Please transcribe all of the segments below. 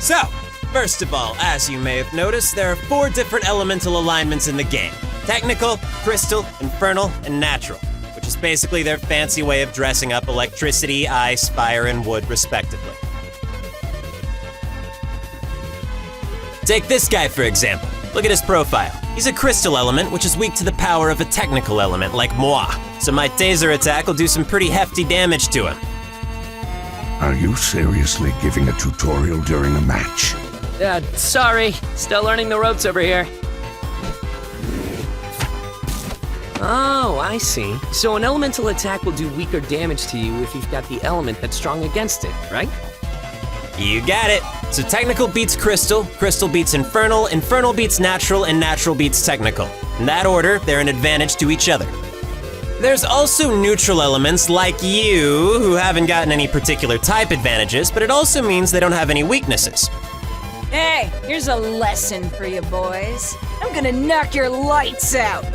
So, first of all, as you may have noticed, there are 4 different elemental alignments in the game. Technical, crystal, infernal, and natural, which is basically their fancy way of dressing up electricity, ice, fire, and wood, respectively. Take this guy, for example. Look at his profile. He's a crystal element, which is weak to the power of a technical element like moi, so my taser attack will do some pretty hefty damage to him. Are you seriously giving a tutorial during a match? Sorry. Still learning the ropes over here. Oh, I see. So an elemental attack will do weaker damage to you if you've got the element that's strong against it, right? You got it. So technical beats crystal, crystal beats infernal, infernal beats natural, and natural beats technical. In that order, they're an advantage to each other. There's also neutral elements like you, who haven't gotten any particular type advantages, but it also means they don't have any weaknesses. Hey, here's a lesson for you boys. I'm gonna knock your lights out.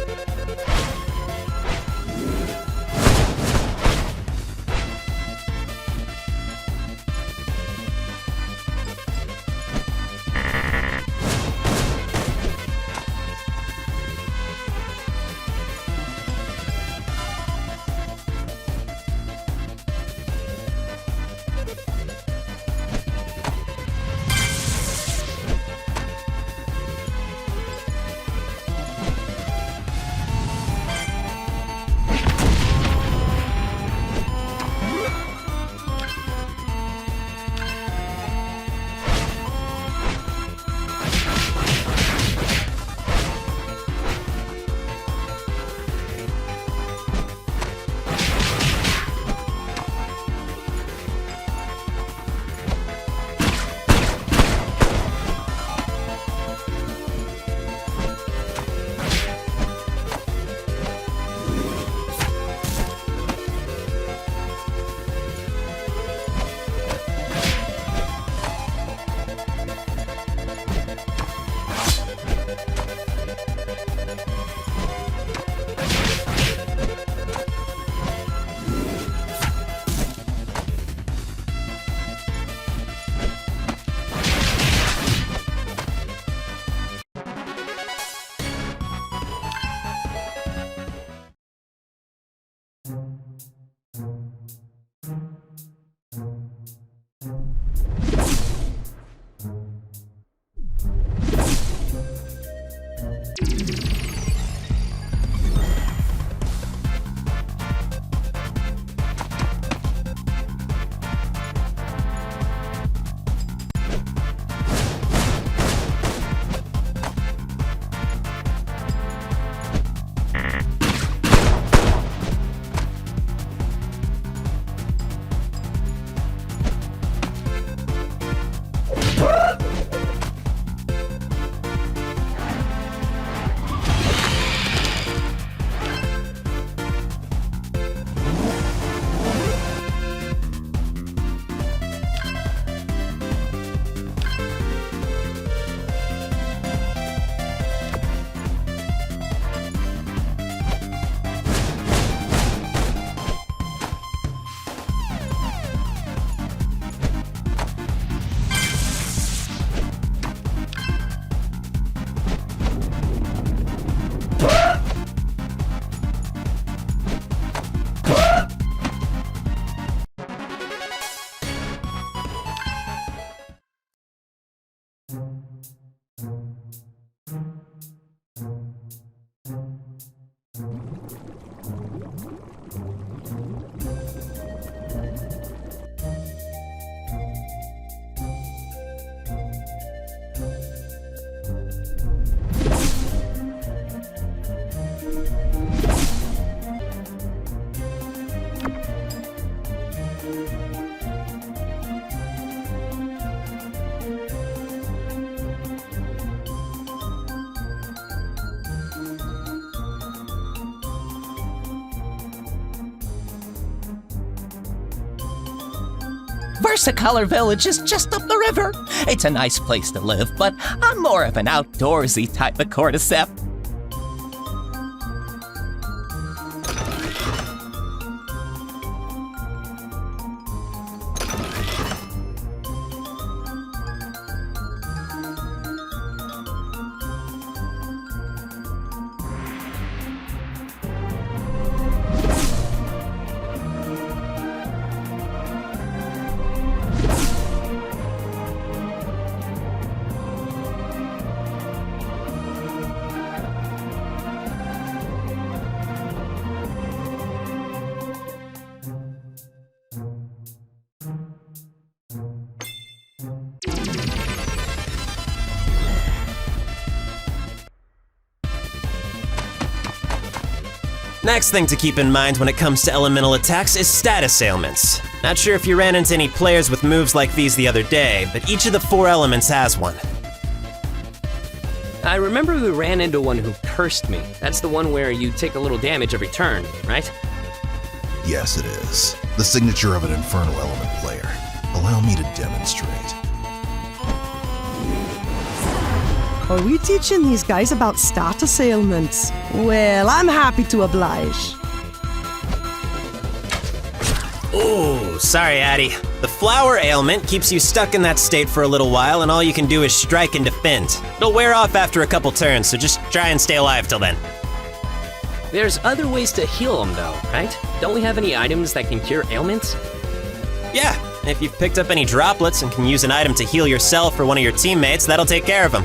Versicolor Village is just up the river. It's a nice place to live, but I'm more of an outdoorsy type of cordyceps. Next thing to keep in mind when it comes to elemental attacks is status ailments. Not sure if you ran into any players with moves like these the other day, but each of the 4 elements has one. I remember we ran into one who cursed me. That's the one where you take a little damage every turn, right? Yes, it is. The signature of an infernal element player. Allow me to demonstrate. Are we teaching these guys about status ailments? Well, I'm happy to oblige. Ooh, sorry, Addy. The flower ailment keeps you stuck in that state for a little while, and all you can do is strike and defend. It'll wear off after a couple turns, so just try and stay alive till then. There's other ways to heal them, though, right? Don't we have any items that can cure ailments? Yeah, if you've picked up any droplets and can use an item to heal yourself or one of your teammates, that'll take care of them.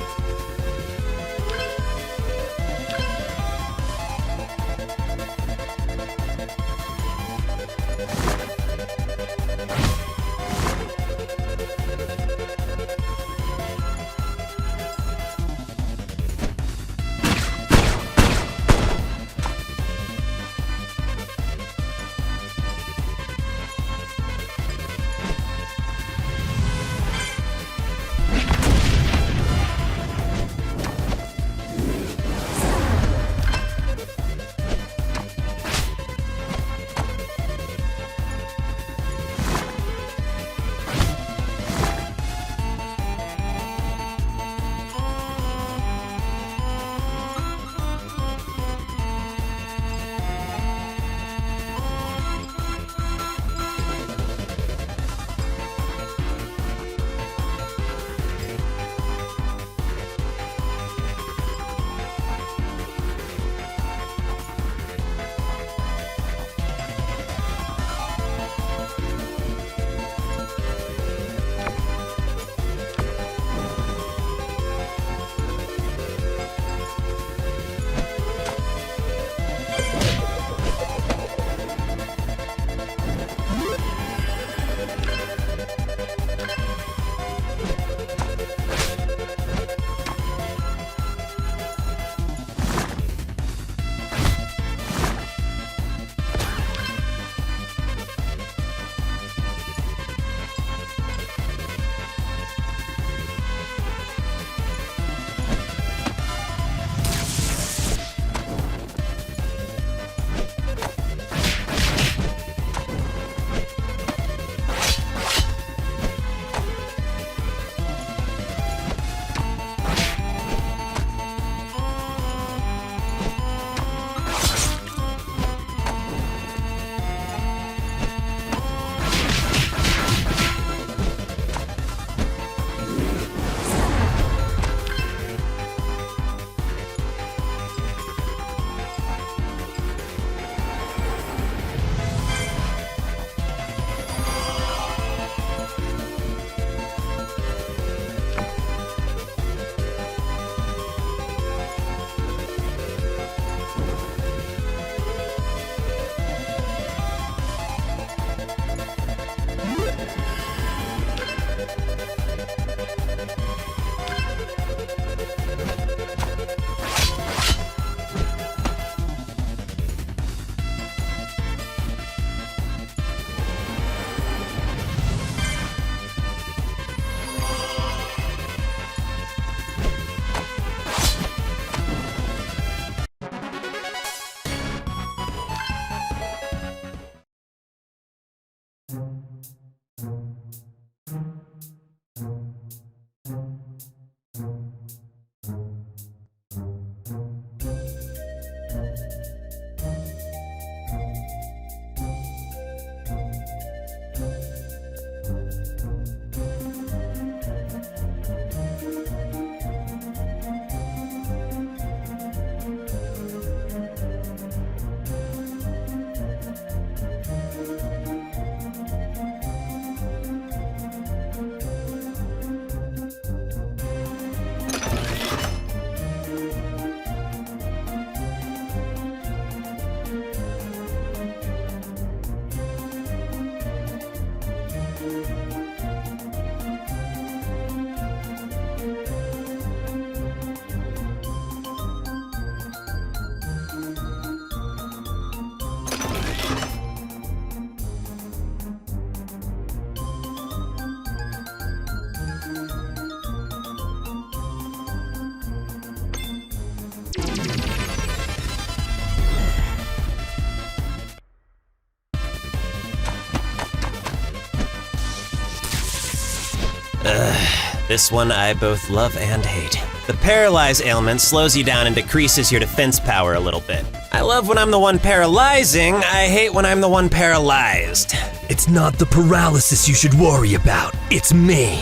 This one I both love and hate. The paralyze ailment slows you down and decreases your defense power a little bit. I love when I'm the one paralyzing, I hate when I'm the one paralyzed. It's not the paralysis you should worry about, it's me.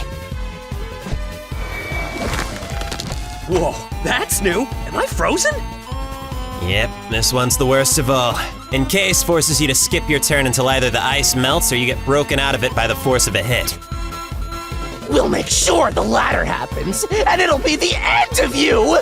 Whoa, that's new. Am I frozen? Yep, this one's the worst of all. Encase forces you to skip your turn until either the ice melts or you get broken out of it by the force of a hit. We'll make sure the latter happens, and it'll be the end of you!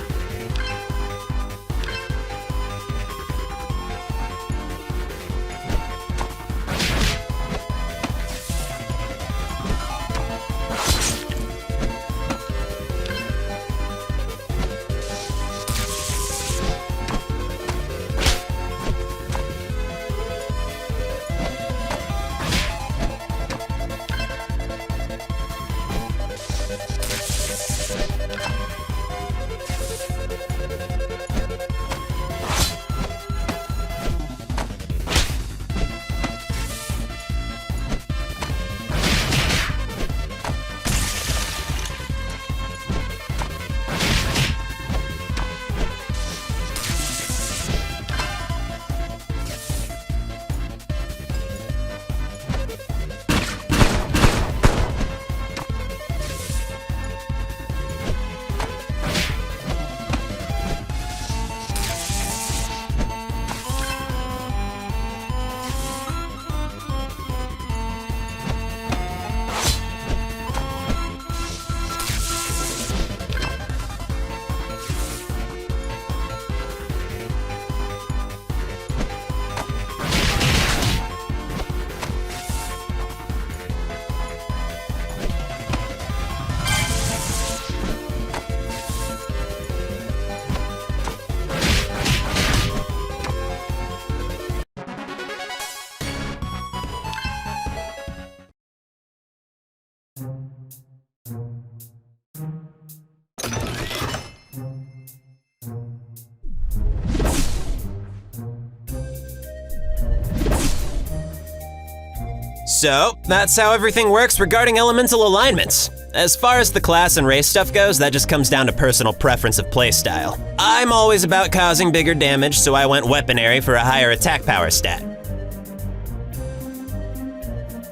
So, that's how everything works regarding elemental alignments. As far as the class and race stuff goes, that just comes down to personal preference of playstyle. I'm always about causing bigger damage, so I went weaponary for a higher attack power stat.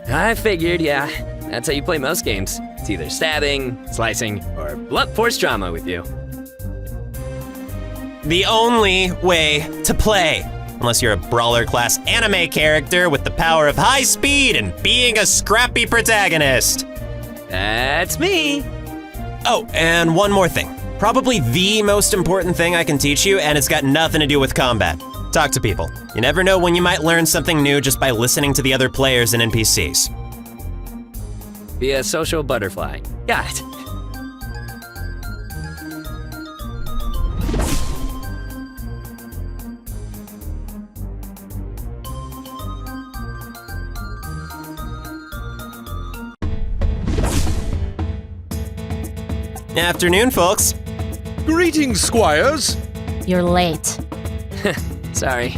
I figured, yeah. That's how you play most games. It's either stabbing, slicing, or blunt force trauma with you. The only way to play. Unless you're a brawler class anime character with the power of high speed and being a scrappy protagonist. That's me. Oh, and one more thing. Probably the most important thing I can teach you, and it's got nothing to do with combat. Talk to people. You never know when you might learn something new just by listening to the other players and NPCs. Be a social butterfly. Got it. Afternoon, folks. Greetings, squires. You're late. Sorry.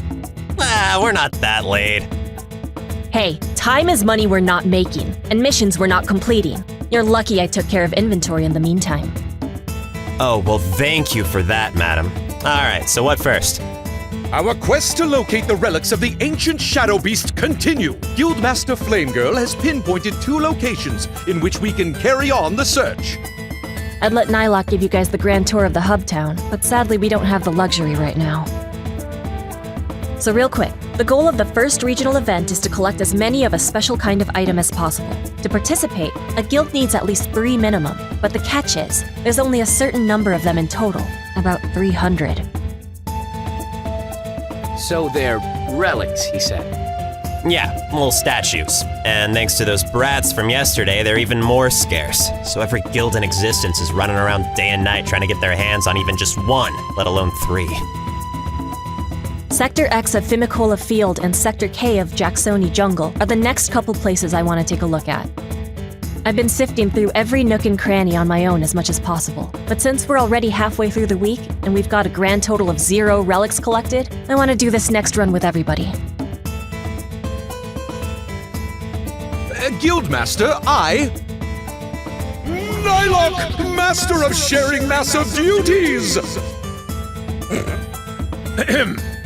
We're not that late. Hey, time is money we're not making, and missions we're not completing. You're lucky I took care of inventory in the meantime. Oh, well, thank you for that, madam. All right, so what first? Our quest to locate the relics of the ancient shadow beast continue. Guildmaster Flamegirl has pinpointed 2 locations in which we can carry on the search. I'd let nylocke give you guys the grand tour of the hub town, but sadly we don't have the luxury right now. So real quick, the goal of the first regional event is to collect as many of a special kind of item as possible. To participate, a guild needs at least 3 minimum, but the catch is, there's only a certain number of them in total, about 300. So they're relics, he said. Yeah, little statues. And thanks to those brats from yesterday, they're even more scarce. So every guild in existence is running around day and night trying to get their hands on even just 1, let alone 3. Sector X of Fimicola Field and Sector K of Jacksoni Jungle are the next couple places I want to take a look at. I've been sifting through every nook and cranny on my own as much as possible, but since we're already halfway through the week and we've got a grand total of 0 relics collected, I want to do this next run with everybody. Guildmaster, I... Nylocke, master of sharing massive duties!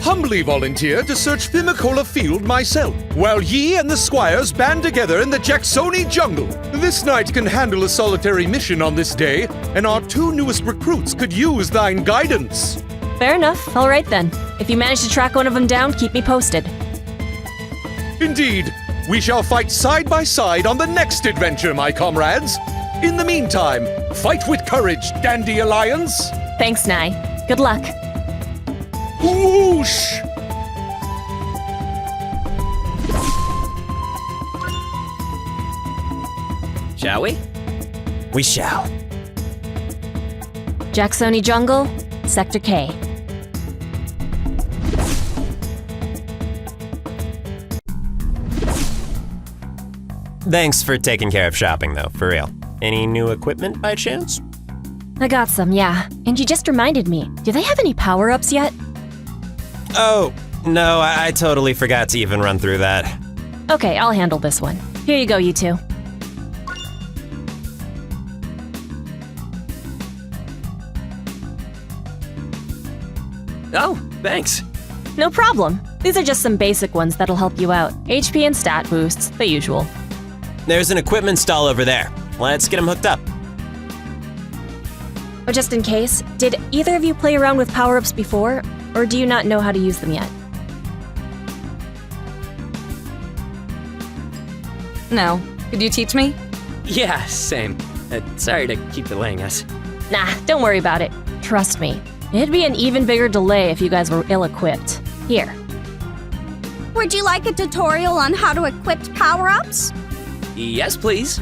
Humbly volunteer to search Fimicola Field myself, while ye and the squires band together in the Jacksoni jungle. This knight can handle a solitary mission on this day, and our 2 newest recruits could use thine guidance. Fair enough. All right then. If you manage to track one of them down, keep me posted. Indeed, we shall fight side by side on the next adventure, my comrades. In the meantime, fight with courage, Dandelions! Thanks, Nye. Good luck. Whoosh! Shall we? We shall. Jacksoni Jungle, Sector K. Thanks for taking care of shopping, though, for real. Any new equipment by chance? I got some, yeah. And you just reminded me. Do they have any power-ups yet? Oh, no, I totally forgot to even run through that. Okay, I'll handle this one. Here you go, you two. Oh, thanks. No problem. These are just some basic ones that'll help you out. HP and stat boosts, the usual. There's an equipment stall over there. Let's get them hooked up. Oh, just in case, did either of you play around with power-ups before, or do you not know how to use them yet? No. Could you teach me? Yeah, same. Sorry to keep delaying us. Nah, don't worry about it. Trust me. It'd be an even bigger delay if you guys were ill-equipped. Here. Would you like a tutorial on how to equip power-ups? Yes, please.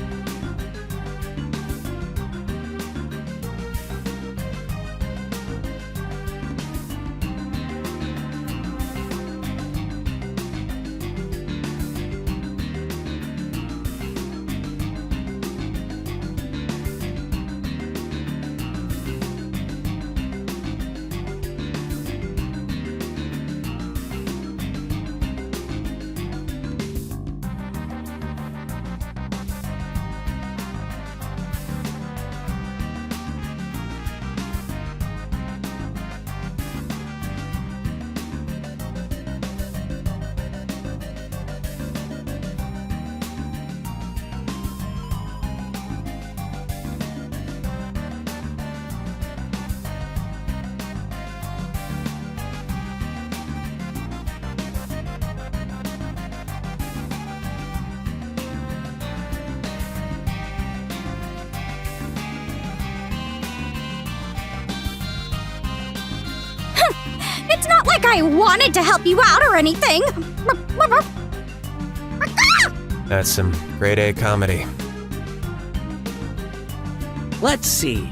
It's not like I wanted to help you out or anything. That's some grade A comedy. Let's see.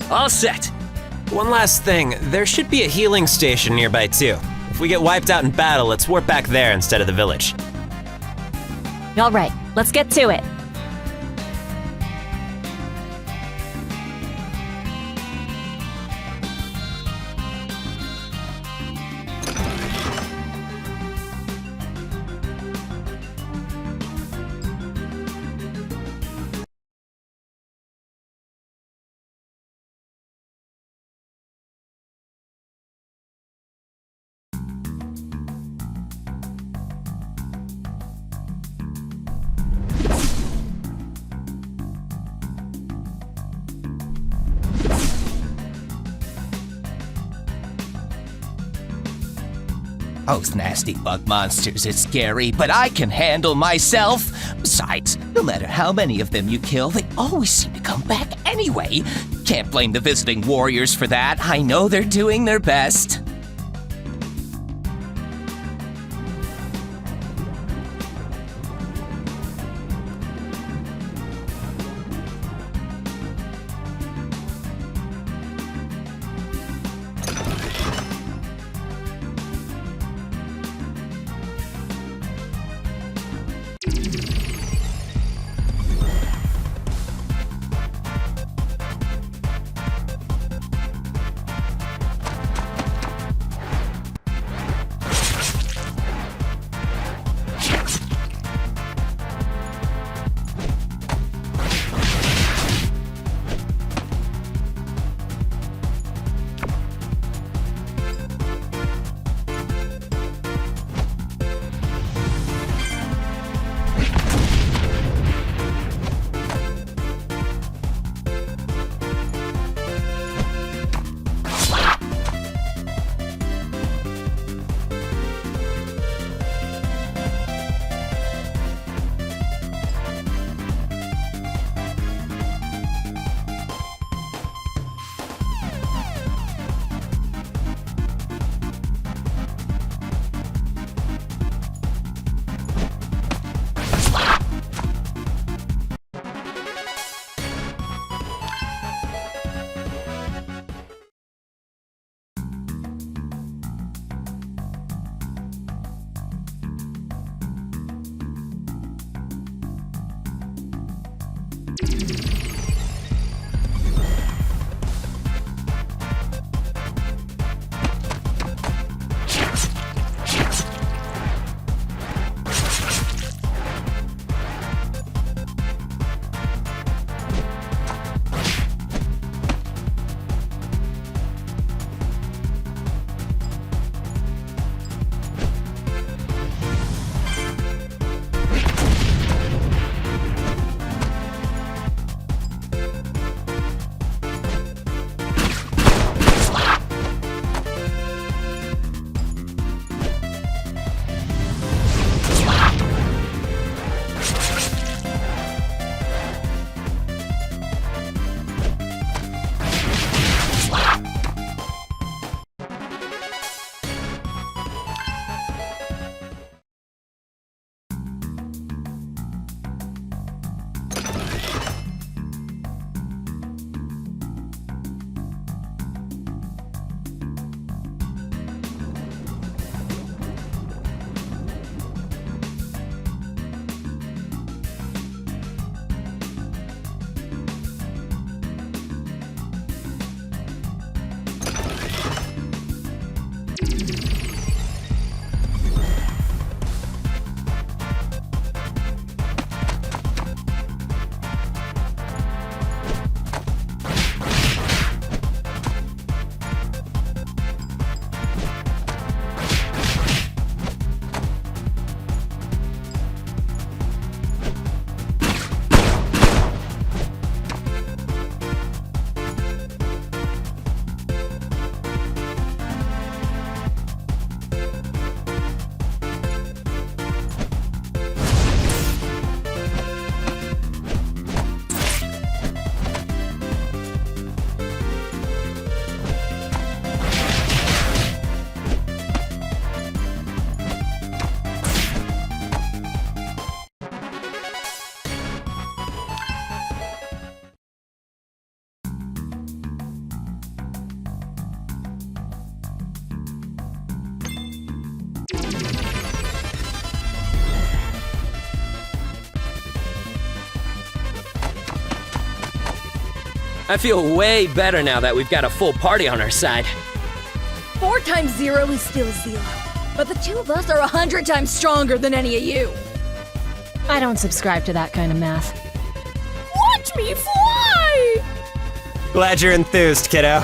All set. One last thing, there should be a healing station nearby too. If we get wiped out in battle, let's warp back there instead of the village. All right, let's get to it. Those nasty bug monsters are scary, but I can handle myself. Besides, no matter how many of them you kill, they always seem to come back anyway. Can't blame the visiting warriors for that. I know they're doing their best. I feel way better now that we've got a full party on our side. 4 times 0 is still 0. But the two of us are 100 times stronger than any of you. I don't subscribe to that kind of math. Watch me fly! Glad you're enthused, kiddo.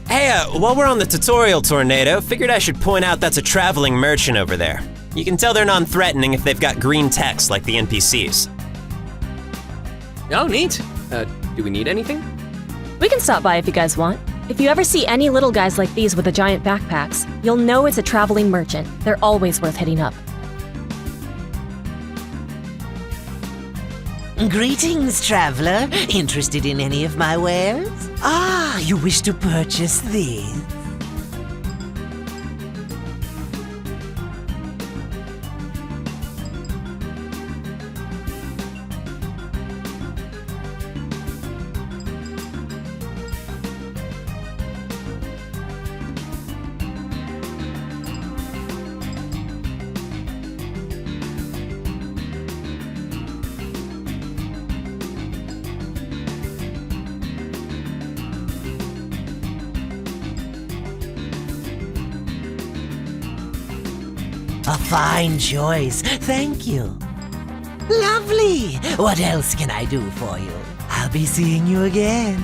Hey, while we're on the tutorial, Tornado, figured I should point out that's a traveling merchant over there. You can tell they're non-threatening if they've got green text like the NPCs. Oh, neat. Do we need anything? We can stop by if you guys want. If you ever see any little guys like these with the giant backpacks, you'll know it's a traveling merchant. They're always worth hitting up. Greetings, traveler. Interested in any of my wares? Ah, you wish to purchase these? A fine choice, thank you. Lovely! What else can I do for you? I'll be seeing you again.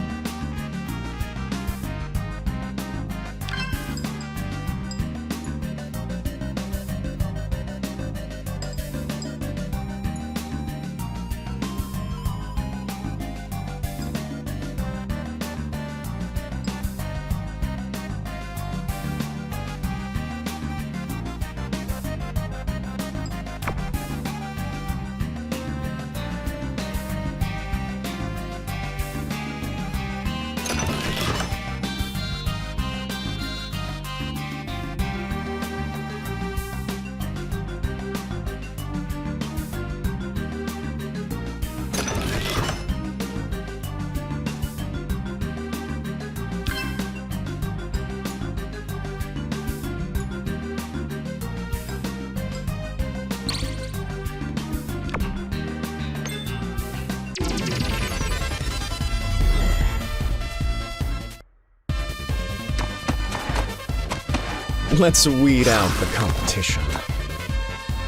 Let's weed out the competition.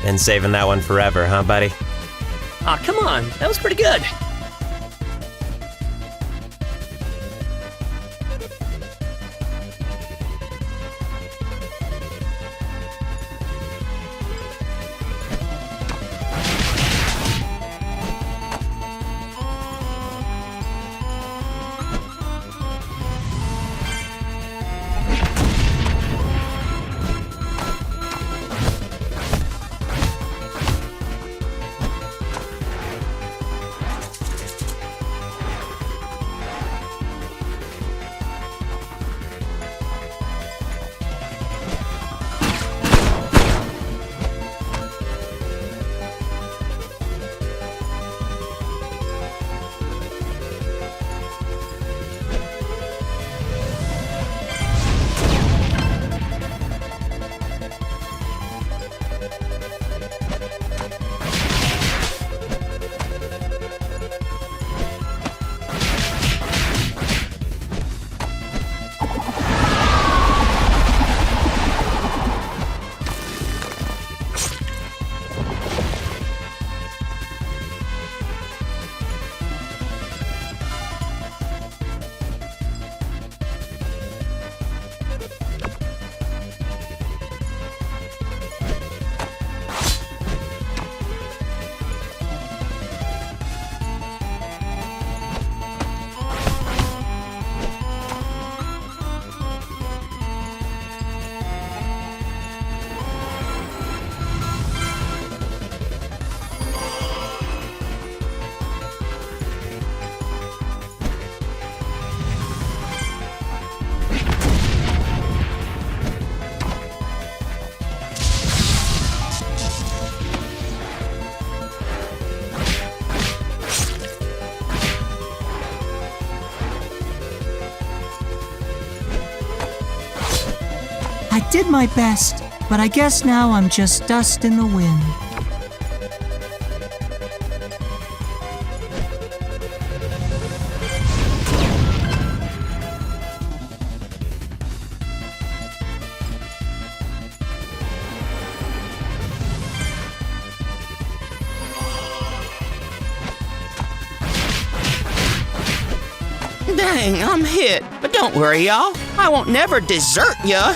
Been saving that one forever, huh, buddy? Aw, come on. That was pretty good. I did my best, but I guess now I'm just dust in the wind. Dang, I'm hit. But don't worry, y'all. I won't never desert ya.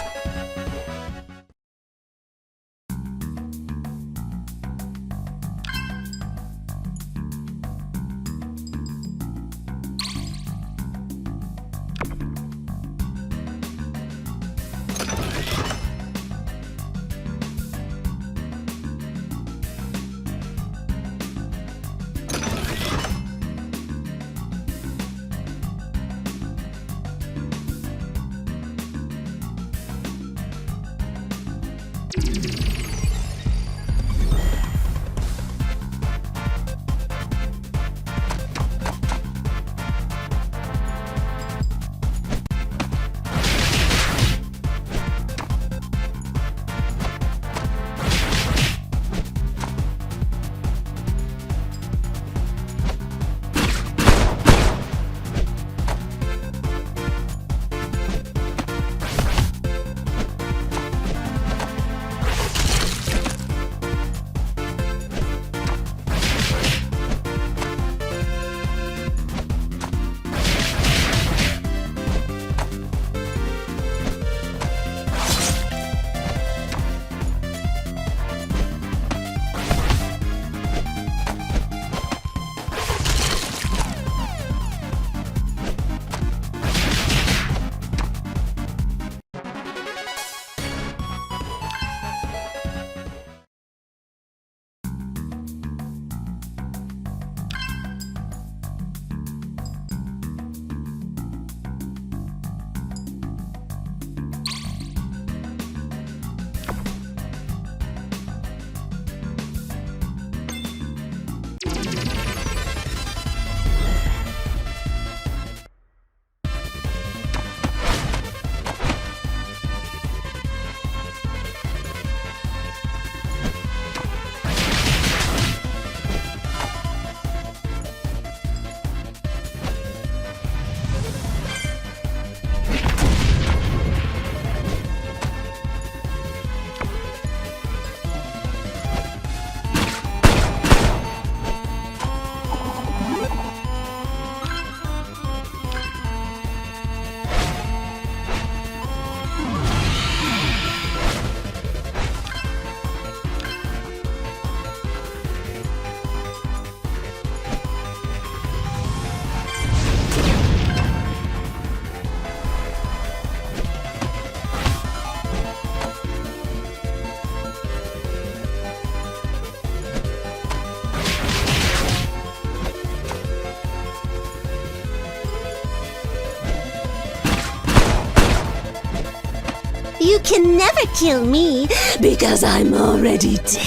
You can never kill me because I'm already dead.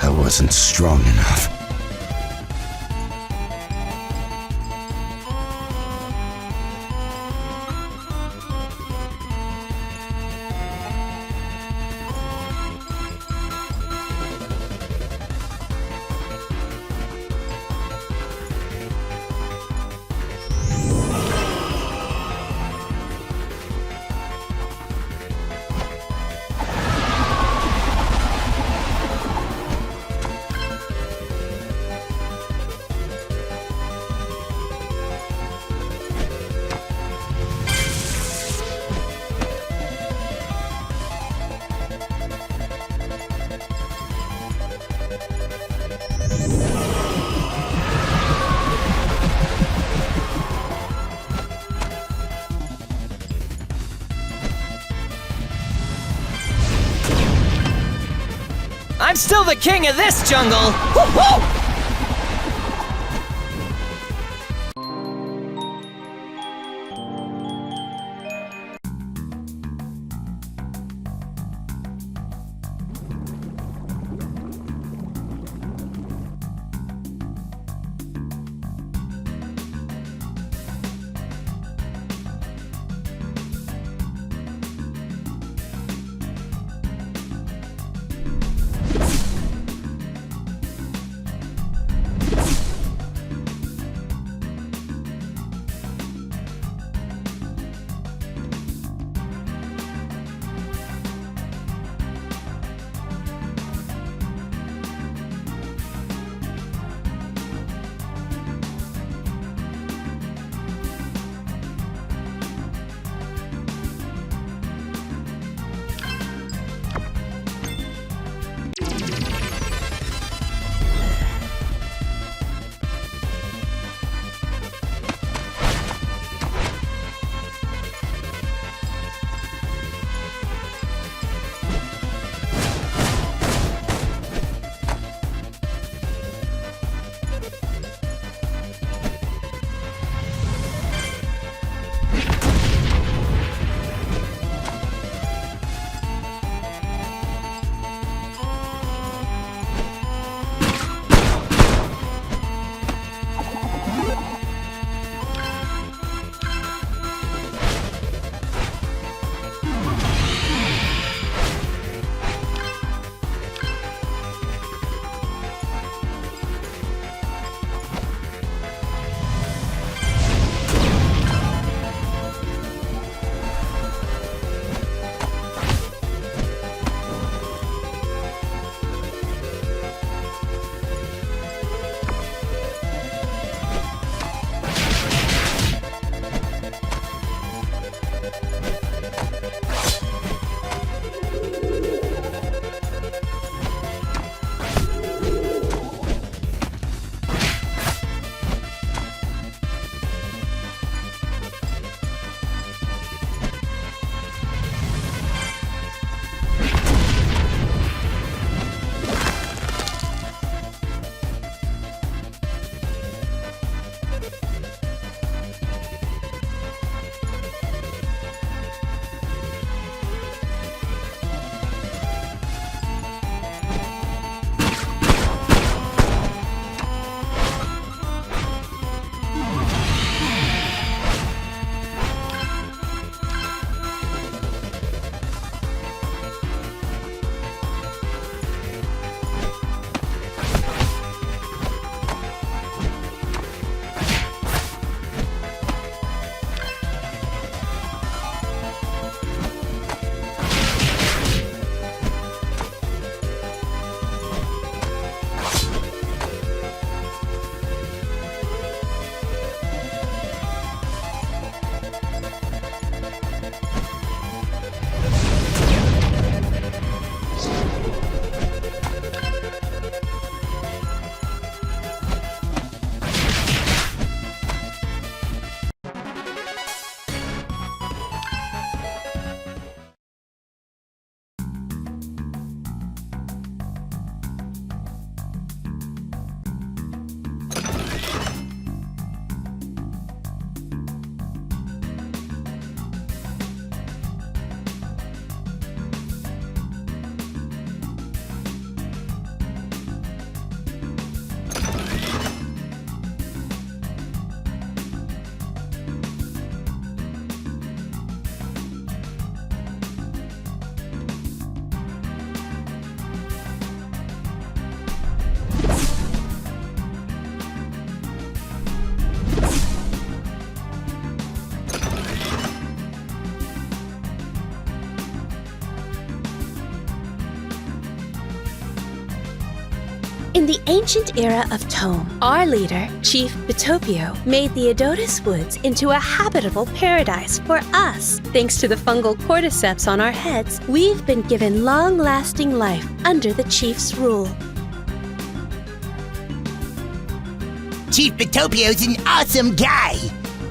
I wasn't strong enough. I'm still the king of this jungle! Woo-hoo! In the ancient era of Tome, our leader, Chief Bitopio, made the Adotis Woods into a habitable paradise for us. Thanks to the fungal cordyceps on our heads, we've been given long-lasting life under the Chief's rule. Chief Bitopio's an awesome guy.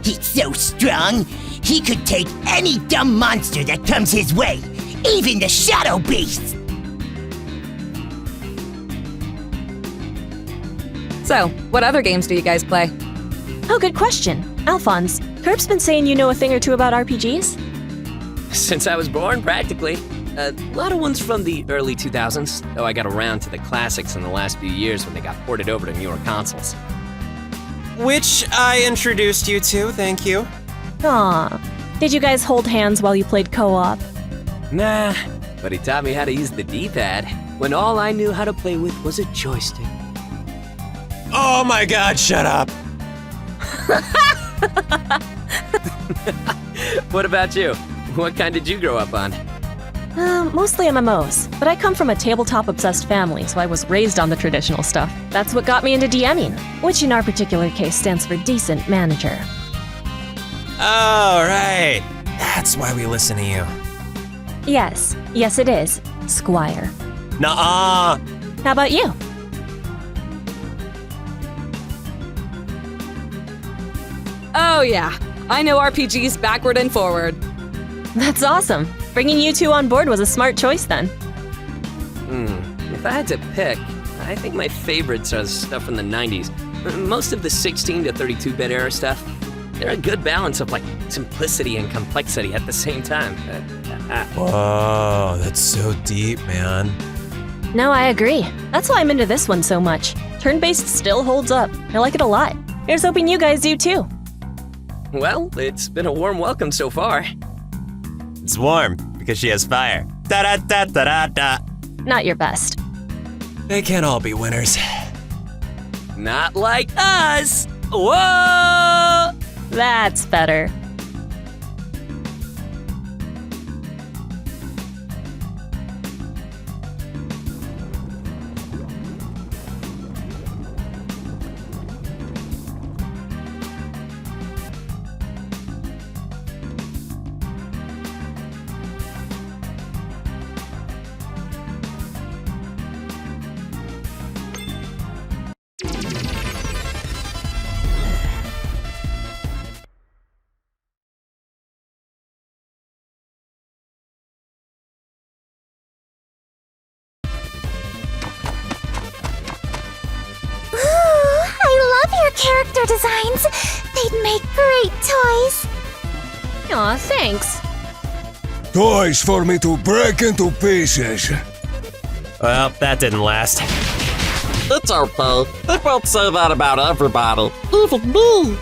He's so strong, he could take any dumb monster that comes his way, even the Shadow Beast. So, what other games do you guys play? Oh, good question. Alphonse, Herb's been saying you know a thing or two about RPGs? Since I was born, practically. A lot of ones from the early 2000s, though I got around to the classics in the last few years when they got ported over to newer consoles. Which I introduced you to, thank you. Aw. Did you guys hold hands while you played co-op? Nah, but he taught me how to use the D-pad, when all I knew how to play with was a joystick. Oh my god, shut up! What about you? What kind did you grow up on? Mostly MMOs, but I come from a tabletop-obsessed family, so I was raised on the traditional stuff. That's what got me into DMing, which in our particular case stands for Decent Manager. Oh, right. That's why we listen to you. Yes, it is, Squire. Nuh-uh. How about you? Oh yeah, I know RPGs backward and forward. That's awesome. Bringing you two on board was a smart choice then. If I had to pick, I think my favorites are stuff from the 90s. Most of the 16 to 32-bit era stuff. They're a good balance of like simplicity and complexity at the same time. Whoa, that's so deep, man. No, I agree. That's why I'm into this one so much. Turn-based still holds up. I like it a lot. Here's hoping you guys do too. Well, it's been a warm welcome so far. It's warm because she has fire. Da-da-da-da-da-da. Not your best. They can't all be winners. Not like us! Whoa! That's better. Character designs. They'd make great toys. Aw, thanks. Toys for me to break into pieces. Well, that didn't last. It's okay. They both say that about everybody, even me.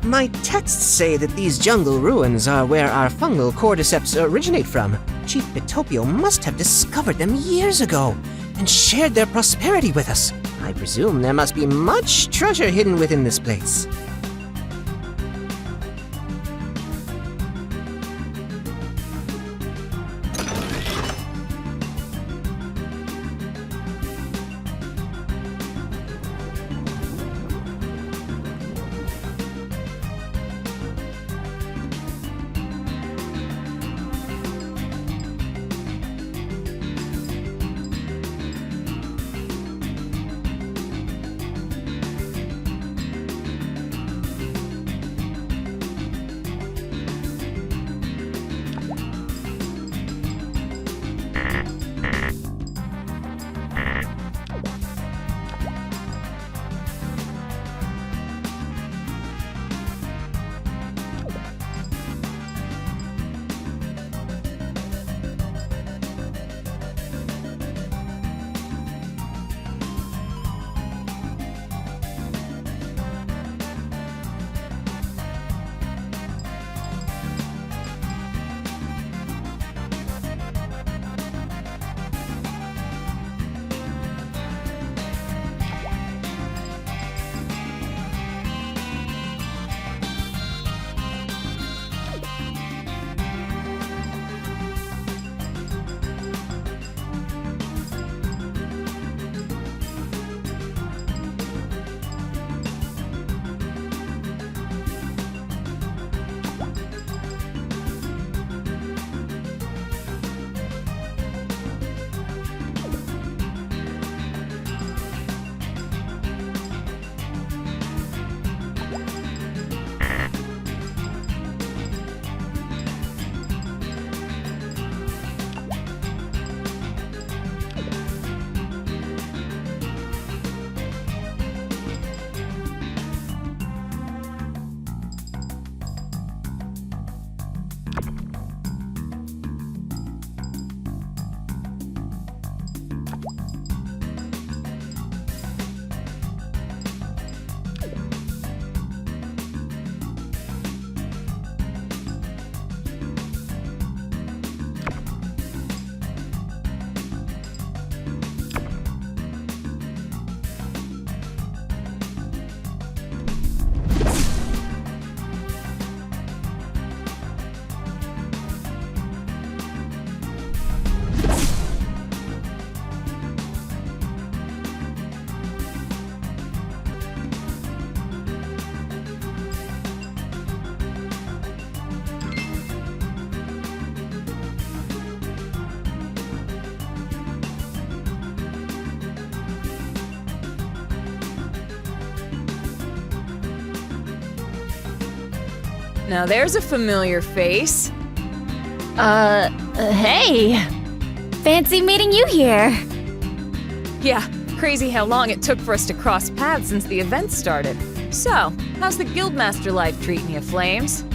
My texts say that these jungle ruins are where our fungal cordyceps originate from. Chief Bitopio must have discovered them years ago and shared their prosperity with us. I presume there must be much treasure hidden within this place. Now there's a familiar face. Hey! Fancy meeting you here. Yeah, crazy how long it took for us to cross paths since the event started. So, how's the Guildmaster life treating you, Flames?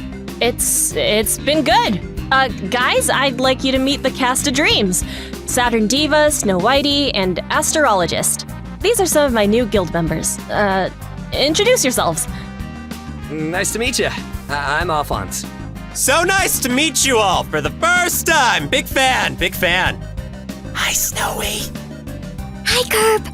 It's been good. Guys, I'd like you to meet the cast of Dreams. Saturn Diva, Snow Whitey, and Astrologist. These are some of my new guild members. Introduce yourselves. Nice to meet you. I'm Alphonse. So nice to meet you all for the first time. Big fan, big fan. Hi, Snowy. Hi, Curb.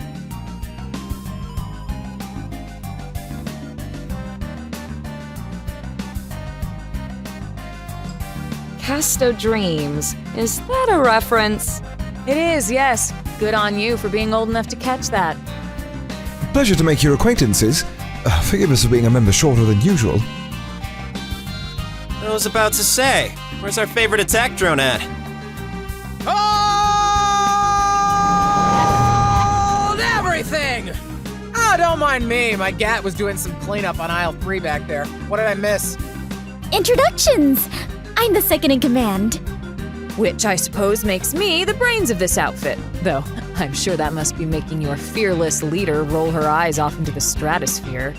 Casto Dreams. Is that a reference? It is, yes. Good on you for being old enough to catch that. Pleasure to make your acquaintances. Forgive us for being a member shorter than usual. I was about to say, where's our favorite attack drone at? Hold everything! Oh, don't mind me. My gat was doing some cleanup on aisle 3 back there. What did I miss? Introductions! I'm the second in command. Which I suppose makes me the brains of this outfit. Though, I'm sure that must be making your fearless leader roll her eyes off into the stratosphere.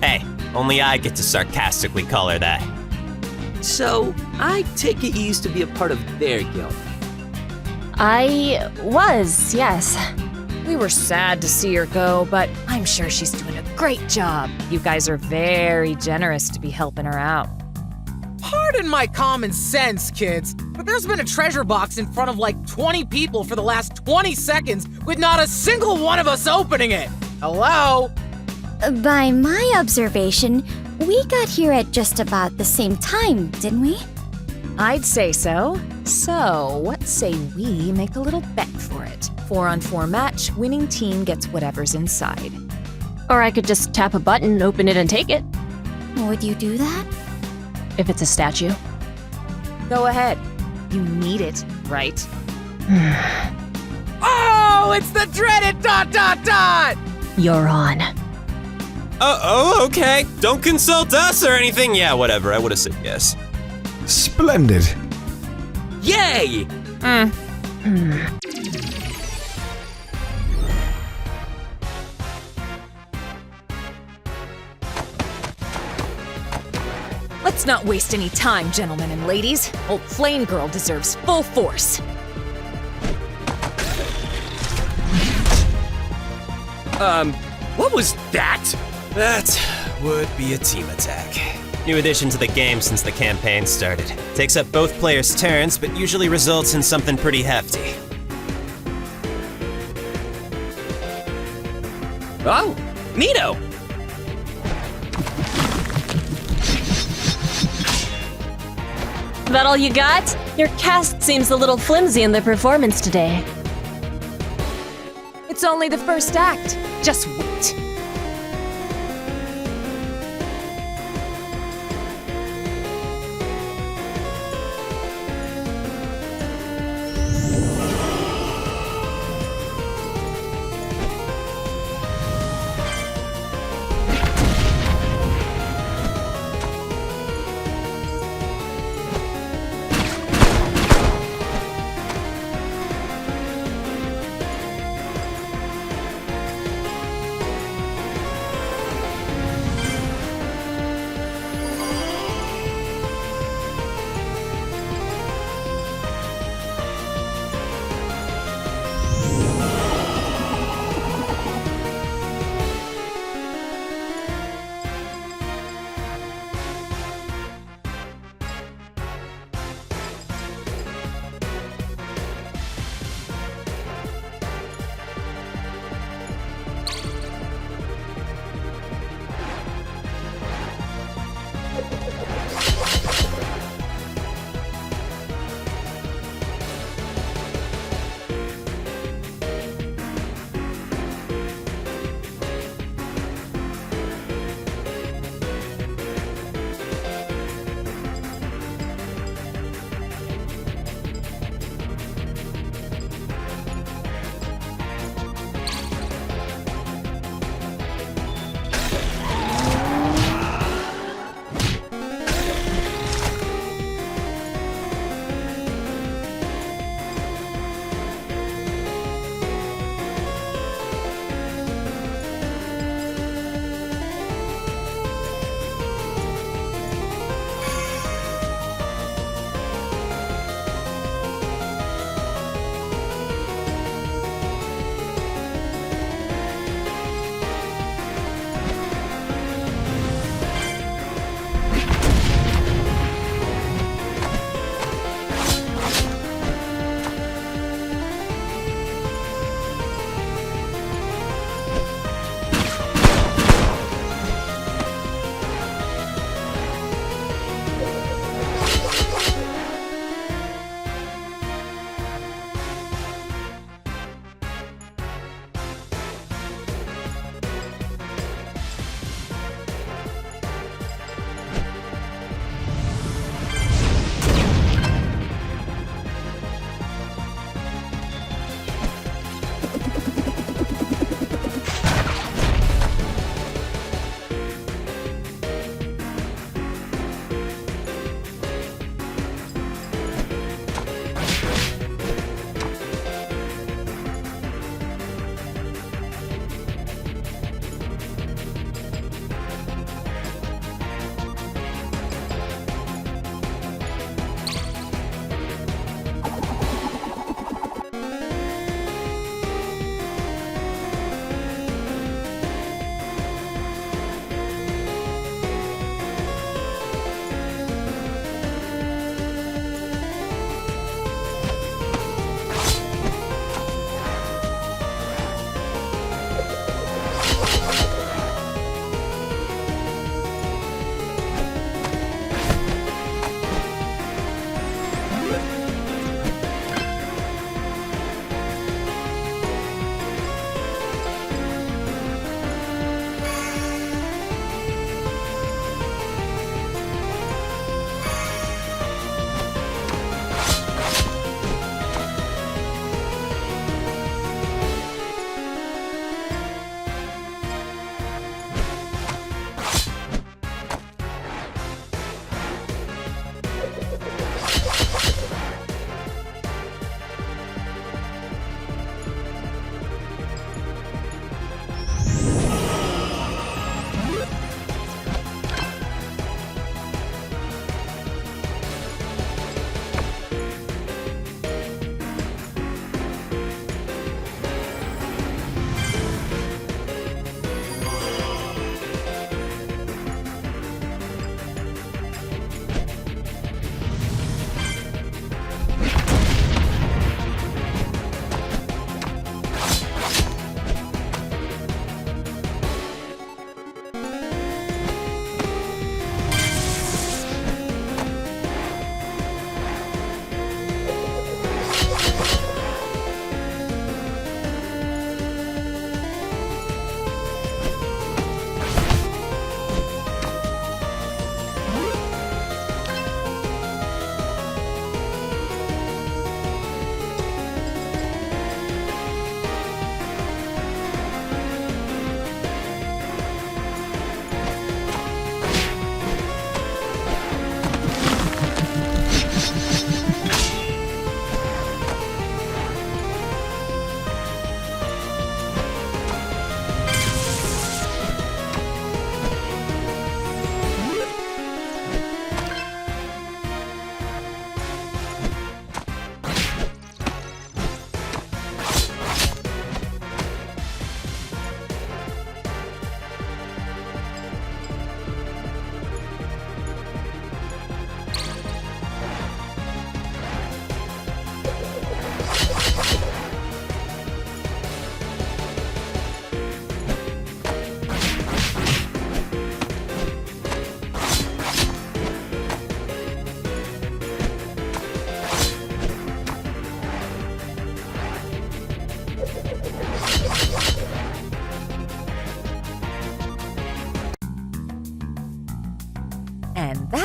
Hey, only I get to sarcastically call her that. So, I take it you used to be a part of their guild. I was, yes. We were sad to see her go, but I'm sure she's doing a great job. You guys are very generous to be helping her out. Pardon my common sense, kids, but there's been a treasure box in front of like 20 people for the last 20 seconds with not a single one of us opening it. Hello? By my observation, we got here at just about the same time, didn't we? I'd say so. So, what say we make a little bet for it? 4-on-4 match, winning team gets whatever's inside. Or I could just tap a button, open it, and take it. Would you do that? If it's a statue. Go ahead. You need it, right? Oh, it's the dreaded ... You're on. Oh, okay. Don't consult us or anything. Yeah, whatever. I would have said yes. Splendid. Yay! Let's not waste any time, gentlemen and ladies. Old Flame Girl deserves full force. What was that? That would be a team attack. New addition to the game since the campaign started. Takes up both players' turns, but usually results in something pretty hefty. Oh, neato! That all you got? Your cast seems a little flimsy in the performance today. It's only the first act. Just wait.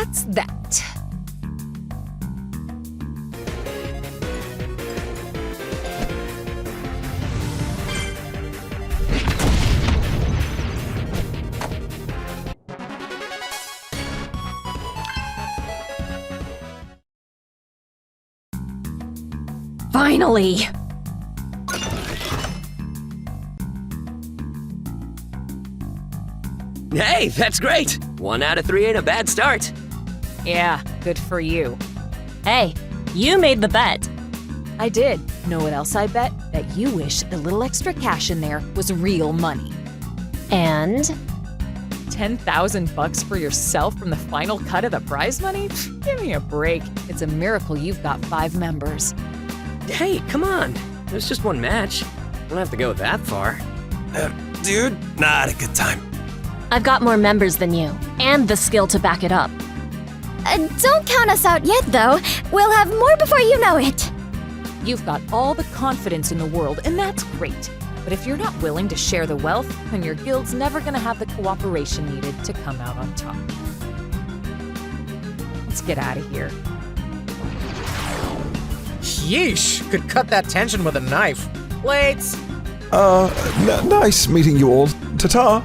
that's that. Finally! Hey, that's great! 1 out of 3 ain't a bad start. Yeah, good for you. Hey, you made the bet. I did. Know what else I bet? That you wish the little extra cash in there was real money. And? 10,000 bucks for yourself from the final cut of the prize money? Pfft, give me a break. It's a miracle you've got 5 members. Hey, come on. There's just 1 match. Don't have to go that far. Dude, not a good time. I've got more members than you, and the skill to back it up. Don't count us out yet, though. We'll have more before you know it. You've got all the confidence in the world, and that's great. But if you're not willing to share the wealth, then your guild's never gonna have the cooperation needed to come out on top. Let's get out of here. Yeesh, could cut that tension with a knife. Plates! Nice meeting you all. Ta-ta.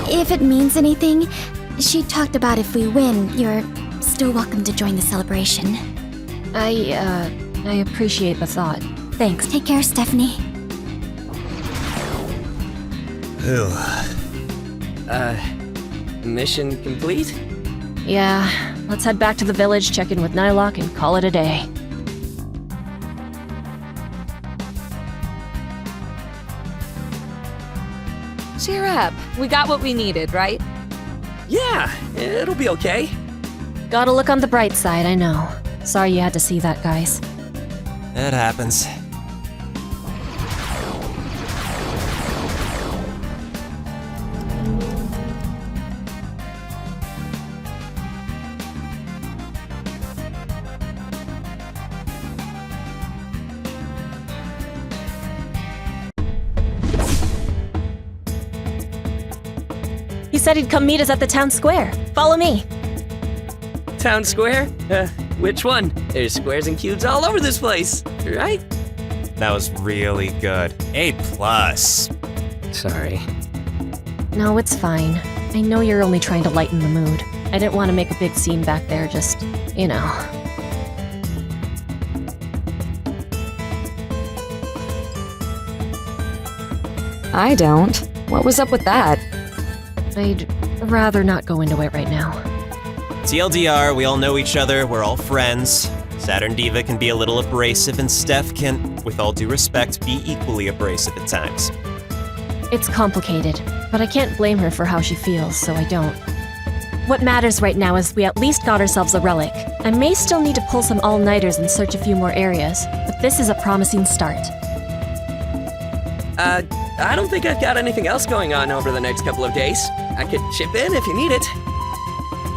If it means anything, she talked about if we win, you're still welcome to join the celebration. I appreciate the thought. Thanks. Take care, Stephanie. Mission complete? Yeah, let's head back to the village, check in with nylocke, and call it a day. Cheer up. We got what we needed, right? Yeah, it'll be okay. Gotta look on the bright side, I know. Sorry you had to see that, guys. It happens. He said he'd come meet us at the town square. Follow me. Town square? Which one? There's squares and cubes all over this place, right? That was really good. A+. Sorry. No, it's fine. I know you're only trying to lighten the mood. I didn't want to make a big scene back there, just, you know. I don't. What was up with that? I'd rather not go into it right now. TLDR, we all know each other, we're all friends. Saturn Diva can be a little abrasive, and Steph can, with all due respect, be equally abrasive at times. It's complicated, but I can't blame her for how she feels, so I don't. What matters right now is we at least got ourselves a relic. I may still need to pull some all-nighters and search a few more areas, but this is a promising start. I don't think I've got anything else going on over the next couple of days. I could chip in if you need it.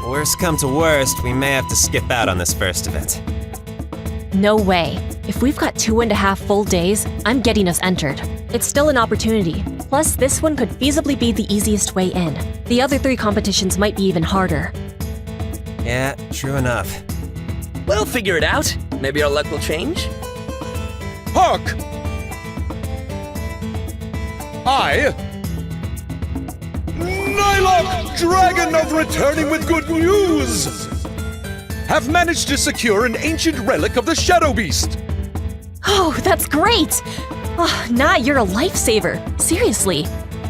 Worst come to worst, we may have to skip out on this first event. No way. If we've got 2.5 full days, I'm getting us entered. It's still an opportunity. Plus, this one could feasibly be the easiest way in. The other 3 competitions might be even harder. Yeah, true enough. We'll figure it out. Maybe our luck will change. Hark! I, nylocke, Dragon of Returning with Good News, have managed to secure an ancient relic of the Shadow Beast. Oh, that's great! Oh, you're a lifesaver. Seriously.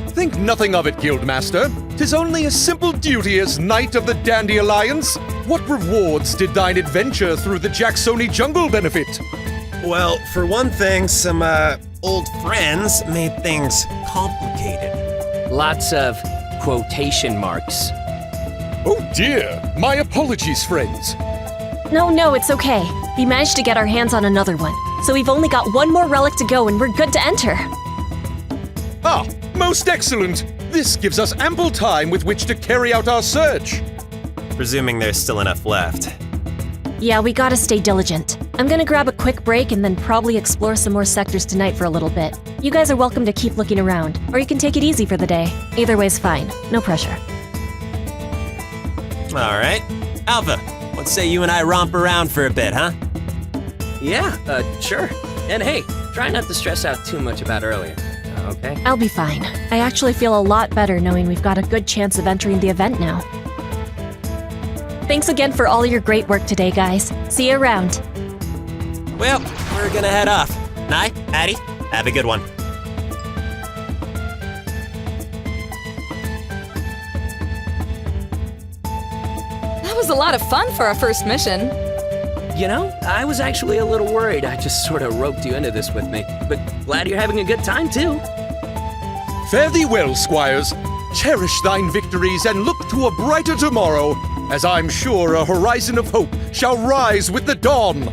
Think nothing of it, Guildmaster. 'Tis only a simple duty as Knight of the Dandy Alliance. What rewards did thine adventure through the Jacksoni jungle benefit? Well, for one thing, some, old friends made things complicated. Lots of quotation marks. Oh dear, my apologies, friends. No, it's okay. We managed to get our hands on another one, so we've only got 1 more relic to go and we're good to enter. Ah, most excellent. This gives us ample time with which to carry out our search. Presuming there's still enough left. Yeah, we gotta stay diligent. I'm gonna grab a quick break and then probably explore some more sectors tonight for a little bit. You guys are welcome to keep looking around, or you can take it easy for the day. Either way's fine. No pressure. All right. Alpha, what say you and I romp around for a bit, huh? Yeah, sure. And hey, try not to stress out too much about earlier, okay? I'll be fine. I actually feel a lot better knowing we've got a good chance of entering the event now. Thanks again for all your great work today, guys. See you around. Well, we're gonna head off. Nye, Addie, have a good one. That was a lot of fun for our first mission. You know, I was actually a little worried I just sort of roped you into this with me, but glad you're having a good time too. Fare thee well, squires. Cherish thine victories and look to a brighter tomorrow, as I'm sure a horizon of hope shall rise with the dawn.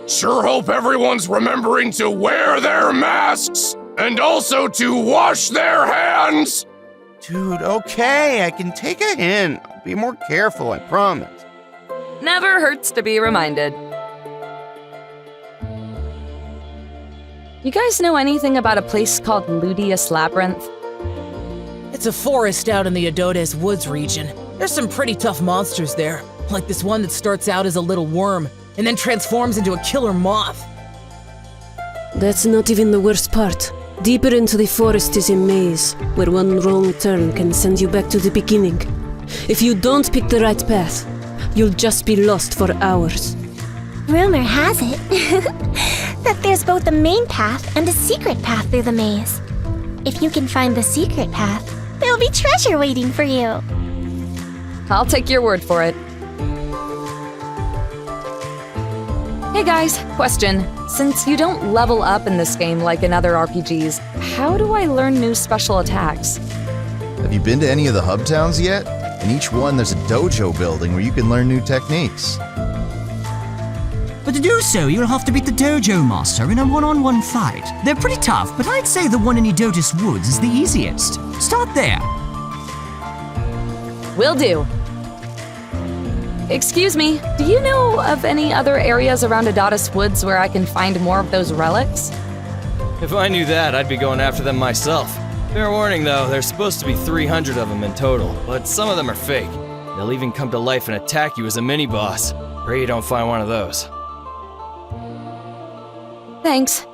Sure hope everyone's remembering to wear their masks and also to wash their hands. Dude, okay, I can take a hint. I'll be more careful, I promise. Never hurts to be reminded. You guys know anything about a place called Ludius Labyrinth? It's a forest out in the Adodes Woods region. There's some pretty tough monsters there, like this one that starts out as a little worm and then transforms into a killer moth. That's not even the worst part. Deeper into the forest is a maze, where one wrong turn can send you back to the beginning. If you don't pick the right path, you'll just be lost for hours. Rumor has it that there's both a main path and a secret path through the maze. If you can find the secret path, there'll be treasure waiting for you. I'll take your word for it. Hey guys, question. Since you don't level up in this game like in other RPGs, how do I learn new special attacks? Have you been to any of the hub towns yet? In each one, there's a dojo building where you can learn new techniques. But to do so, you'll have to beat the dojo master in a one-on-one fight. They're pretty tough, but I'd say the one in Edotus Woods is the easiest. Start there. Will do. Excuse me, do you know of any other areas around Adotus Woods where I can find more of those relics? If I knew that, I'd be going after them myself. Fair warning though, there's supposed to be 300 of them in total, but some of them are fake. They'll even come to life and attack you as a mini-boss. Pray you don't find one of those. Thanks.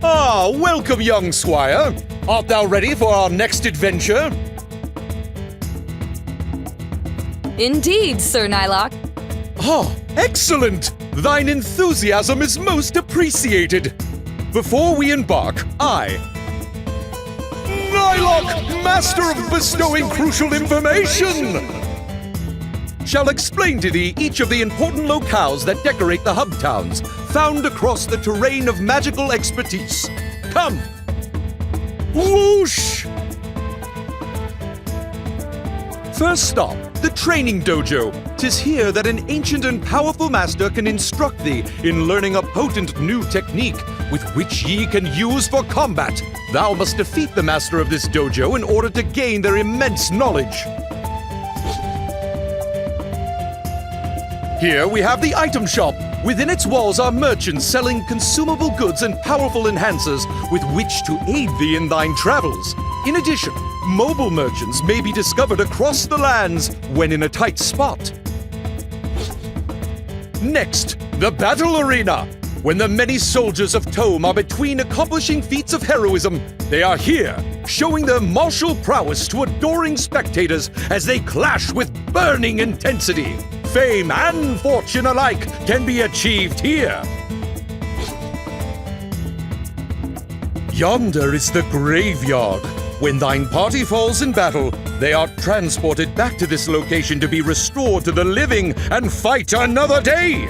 Ah, welcome, young squire. Art thou ready for our next adventure? Indeed, Sir Nylocke. Ah, excellent! Thine enthusiasm is most appreciated. Before we embark, I, nylocke, master of bestowing crucial information, shall explain to thee each of the important locales that decorate the hub towns, found across the terrain of magical expertise. Come! Whoosh! First stop, the training dojo. 'Tis here that an ancient and powerful master can instruct thee in learning a potent new technique, with which ye can use for combat. Thou must defeat the master of this dojo in order to gain their immense knowledge. Here we have the item shop. Within its walls are merchants selling consumable goods and powerful enhancers with which to aid thee in thine travels. In addition, mobile merchants may be discovered across the lands when in a tight spot. Next, the battle arena. When the many soldiers of Tome are between accomplishing feats of heroism, they are here, showing their martial prowess to adoring spectators as they clash with burning intensity. Fame and fortune alike can be achieved here. Yonder is the graveyard. When thine party falls in battle, they are transported back to this location to be restored to the living and fight another day.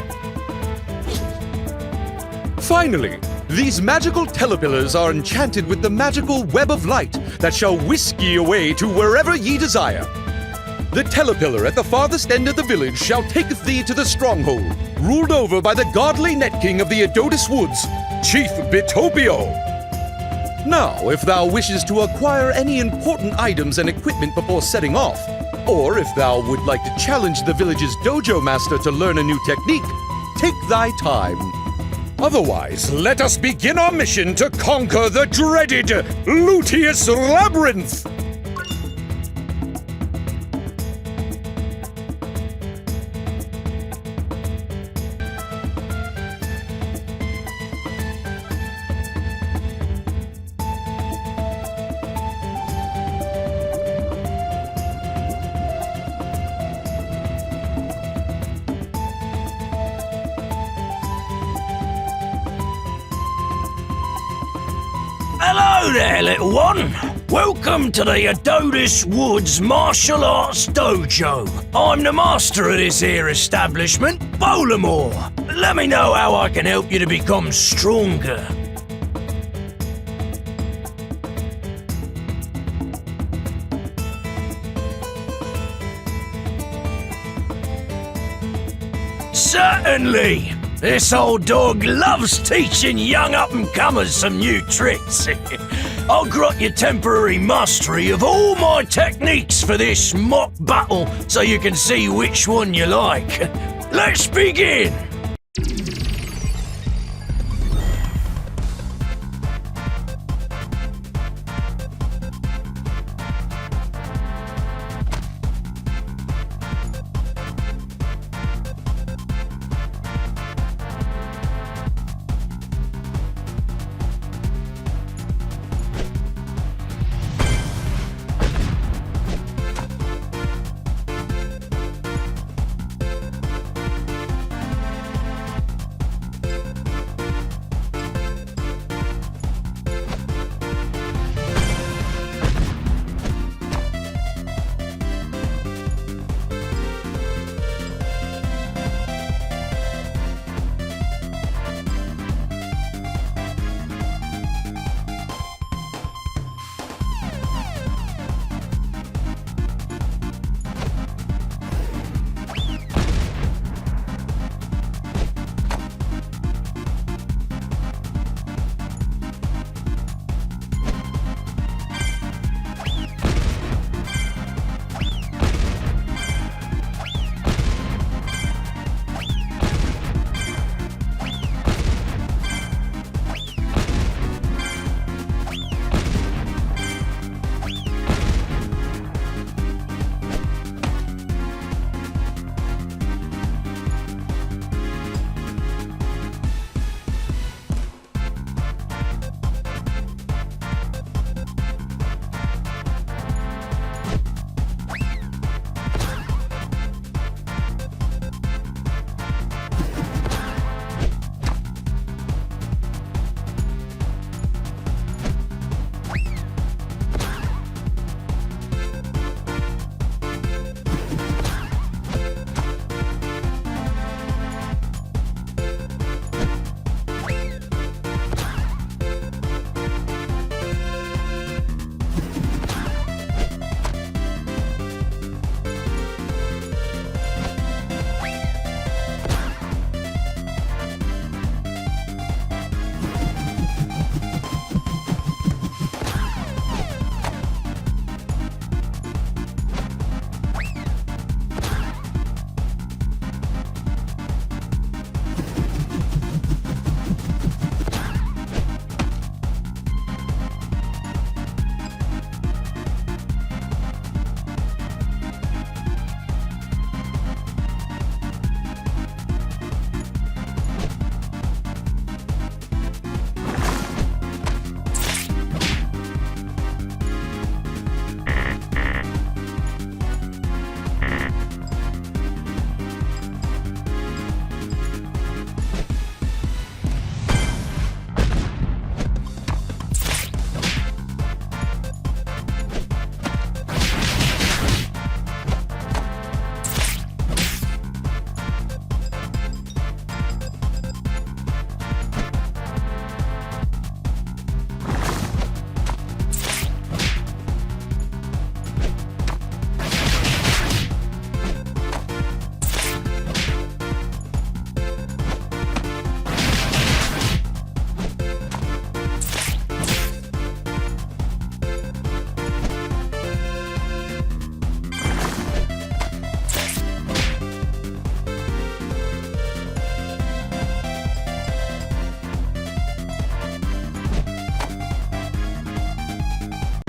Finally, these magical telepillars are enchanted with the magical web of light that shall whisk ye away to wherever ye desire. The telepillar at the farthest end of the village shall taketh thee to the stronghold, ruled over by the godly Net King of the Adotus Woods, Chief Bitopio. Now, if thou wishes to acquire any important items and equipment before setting off, or if thou would like to challenge the village's dojo master to learn a new technique, take thy time. Otherwise, let us begin our mission to conquer the dreaded Ludius Labyrinth! Hello there, little one. Welcome to the Adonis Woods Martial Arts Dojo. I'm the master of this here establishment, Bolamore. Let me know how I can help you to become stronger. Certainly. This old dog loves teaching young up-and-comers some new tricks. I'll grant you temporary mastery of all my techniques for this mock battle so you can see which one you like. Let's begin!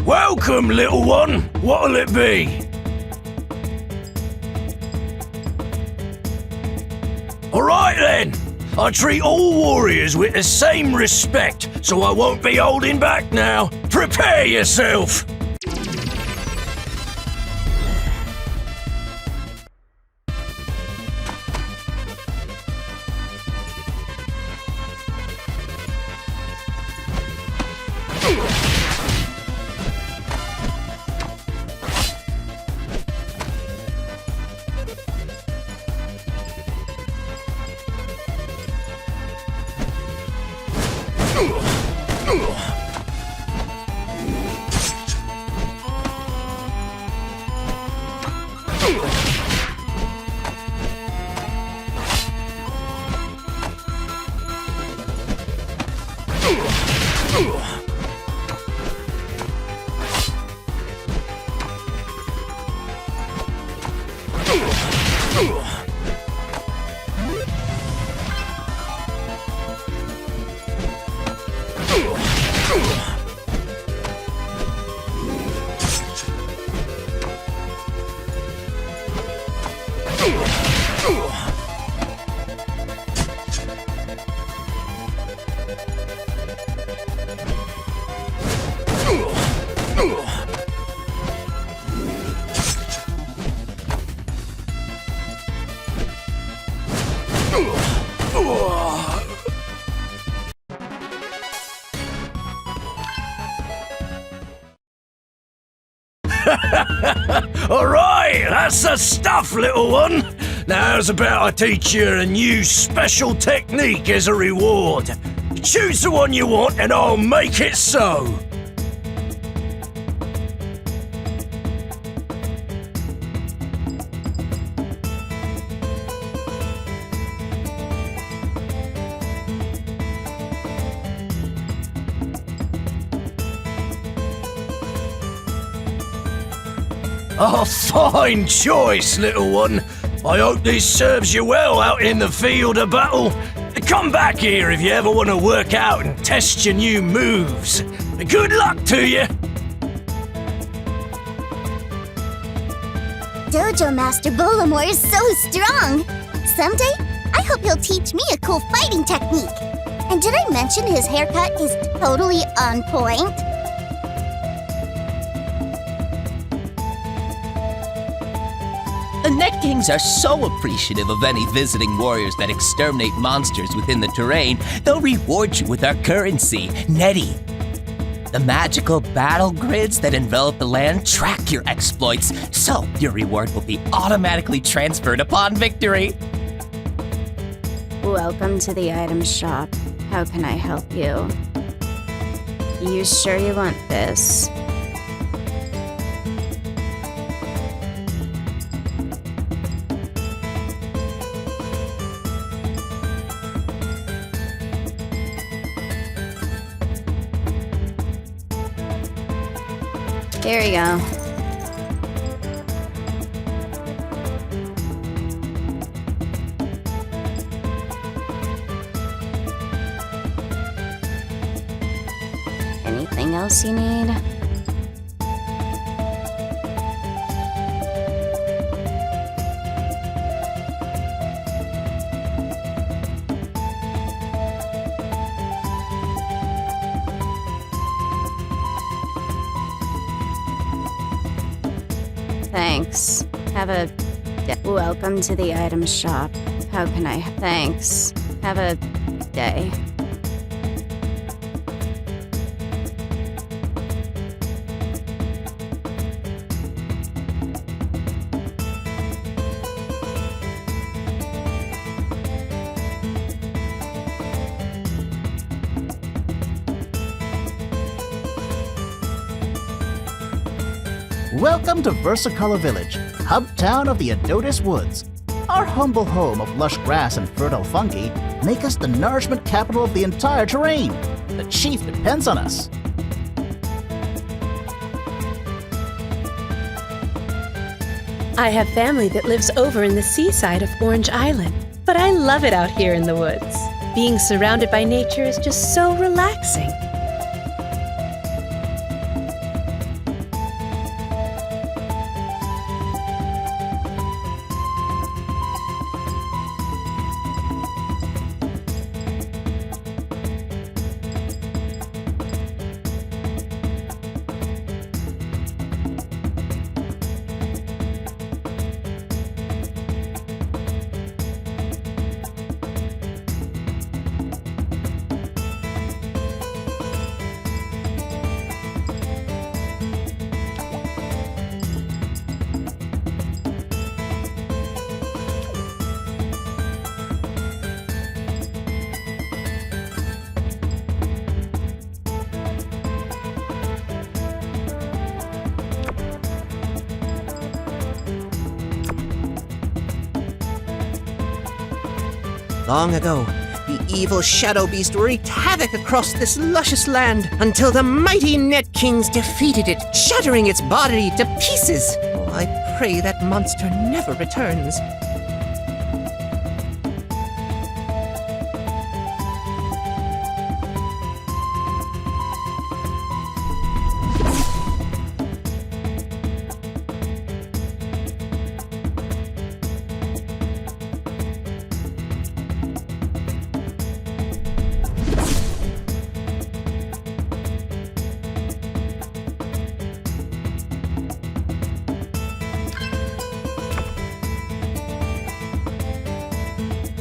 Welcome, little one. What'll it be? Alright then. I treat all warriors with the same respect, so I won't be holding back now. Prepare yourself! Alright, that's the stuff, little one. Now how's about I teach you a new special technique as a reward? Choose the one you want and I'll make it so. A fine choice, little one. I hope this serves you well out in the field of battle. Come back here if you ever want to work out and test your new moves. Good luck to you. Dojo Master Bolamore is so strong. Someday, I hope he'll teach me a cool fighting technique. And did I mention his haircut is totally on point? The Net Kings are so appreciative of any visiting warriors that exterminate monsters within the terrain, they'll reward you with our currency, Netty. The magical battle grids that envelop the land track your exploits, so your reward will be automatically transferred upon victory. Welcome to the item shop. How can I help you? You sure you want this? Here we go. Anything else you need? Thanks. Have a day. Welcome to the item shop. How can I? Thanks. Have a day. Welcome to Versicolor Village, hub town of the Adotis Woods. Our humble home of lush grass and fertile fungi make us the nourishment capital of the entire terrain. The chief depends on us. I have family that lives over in the seaside of Orange Island, but I love it out here in the woods. Being surrounded by nature is just so relaxing. Long ago, the evil Shadow Beast wreaked havoc across this luscious land until the mighty Net Kings defeated it, shattering its body to pieces. I pray that monster never returns.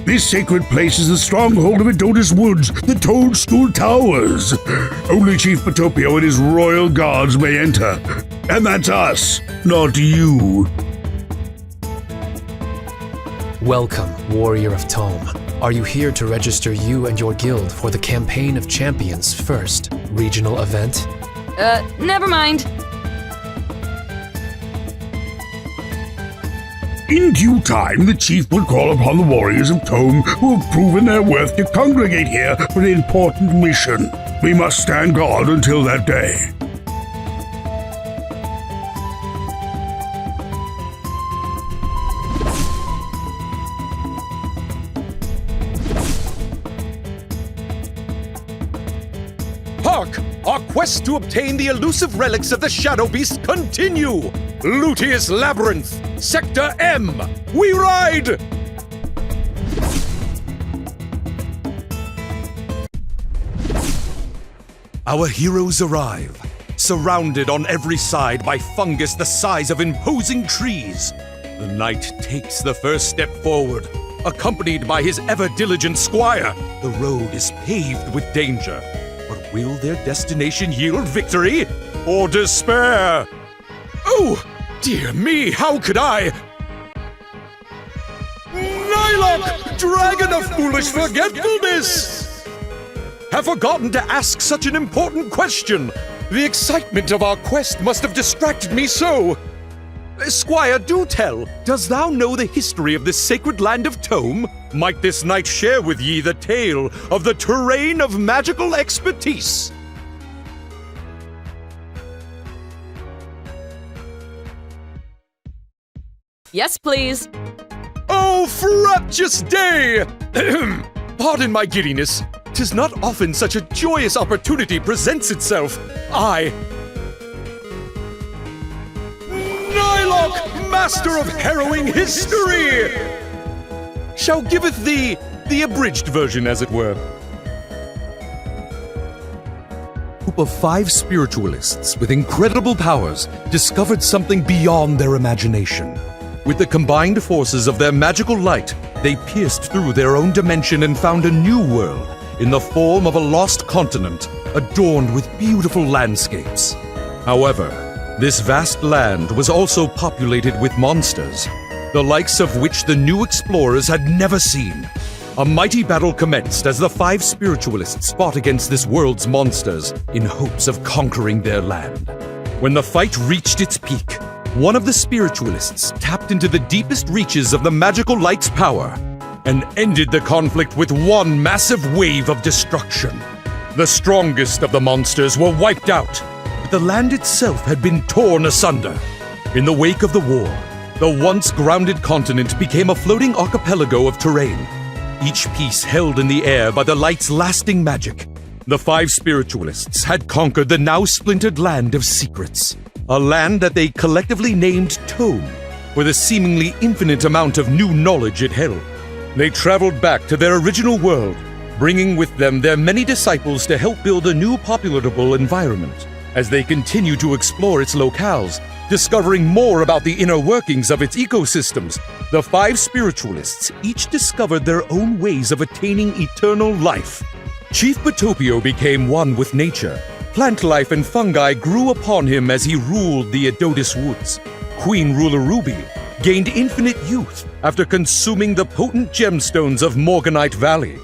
This sacred place is the stronghold of Adonis Woods, the Toadstool Towers. Only Chief Potopio and his royal guards may enter. And that's us, not you. Welcome, Warrior of Tome. Are you here to register you and your guild for the Campaign of Champions first regional event? Never mind. In due time, the chief will call upon the warriors of Tome who have proven their worth to congregate here for an important mission. We must stand guard until that day. Hark! Our quest to obtain the elusive relics of the Shadow Beast continue! Lutius Labyrinth, Sector M, we ride! Our heroes arrive, surrounded on every side by fungus the size of imposing trees. The knight takes the first step forward, accompanied by his ever-diligent squire. The road is paved with danger, but will their destination yield victory or despair? Oh! Dear me, how could I? Nylocke, dragon of foolish forgetfulness! Have forgotten to ask such an important question. The excitement of our quest must have distracted me so. Squire, do tell, dost thou know the history of this sacred land of Tome? Might this knight share with ye the tale of the terrain of magical expertise? Yes, please. Oh, fraptious day! Pardon my giddiness. 'Tis not often such a joyous opportunity presents itself. Nylocke, master of harrowing history, shall giveth thee the abridged version, as it were. A group of 5 spiritualists with incredible powers discovered something beyond their imagination. With the combined forces of their magical light, they pierced through their own dimension and found a new world in the form of a lost continent adorned with beautiful landscapes. However, this vast land was also populated with monsters, the likes of which the new explorers had never seen. A mighty battle commenced as the 5 spiritualists fought against this world's monsters in hopes of conquering their land. When the fight reached its peak, one of the spiritualists tapped into the deepest reaches of the magical light's power and ended the conflict with one massive wave of destruction. The strongest of the monsters were wiped out, but the land itself had been torn asunder. In the wake of the war, the once grounded continent became a floating archipelago of terrain, each piece held in the air by the light's lasting magic. The 5 spiritualists had conquered the now splintered land of secrets, a land that they collectively named Tome, for the seemingly infinite amount of new knowledge it held. They traveled back to their original world, bringing with them their many disciples to help build a new populable environment. As they continue to explore its locales, discovering more about the inner workings of its ecosystems, the 5 spiritualists each discovered their own ways of attaining eternal life. Chief Potopio became one with nature. Plant life and fungi grew upon him as he ruled the Adonis Woods. Queen Ruler Ruby gained infinite youth after consuming the potent gemstones of Morganite Valley.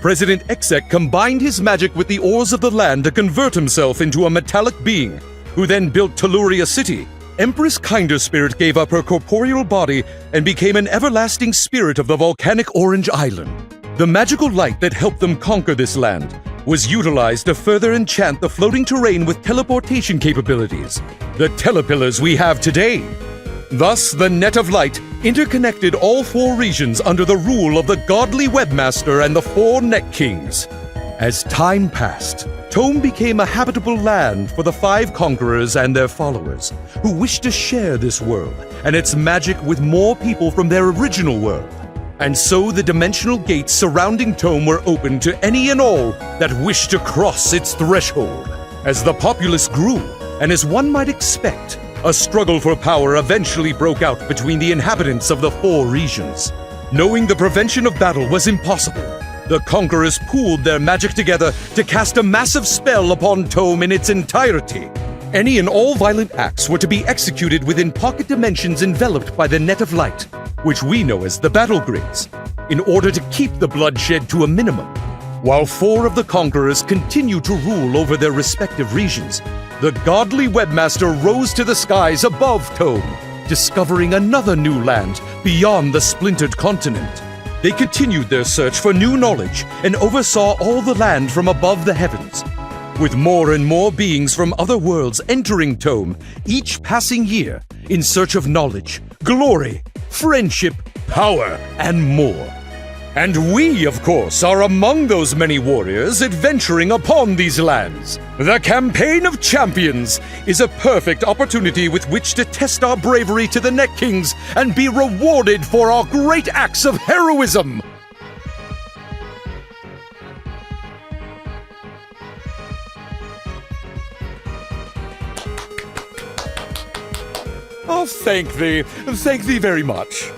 President Exec combined his magic with the ores of the land to convert himself into a metallic being, who then built Telluria City. Empress Kinder Spirit gave up her corporeal body and became an everlasting spirit of the volcanic Orange Island. The magical light that helped them conquer this land was utilized to further enchant the floating terrain with teleportation capabilities, the telepillars we have today. Thus, the Net of Light interconnected all 4 regions under the rule of the godly webmaster and the 4 Net Kings. As time passed, Tome became a habitable land for the 5 conquerors and their followers, who wished to share this world and its magic with more people from their original world. And so the dimensional gates surrounding Tome were open to any and all that wished to cross its threshold. As the populace grew, and as one might expect, a struggle for power eventually broke out between the inhabitants of the 4 regions. Knowing the prevention of battle was impossible, the conquerors pooled their magic together to cast a massive spell upon Tome in its entirety. Any and all violent acts were to be executed within pocket dimensions enveloped by the Net of Light, which we know as the battle grids, in order to keep the bloodshed to a minimum. While 4 of the conquerors continued to rule over their respective regions, the godly webmaster rose to the skies above Tome, discovering another new land beyond the splintered continent. They continued their search for new knowledge and oversaw all the land from above the heavens. With more and more beings from other worlds entering Tome each passing year in search of knowledge, glory, friendship, power, and more. And we, of course, are among those many warriors adventuring upon these lands. The Campaign of Champions is a perfect opportunity with which to test our bravery to the Net Kings and be rewarded for our great acts of heroism. Oh, thank thee very much.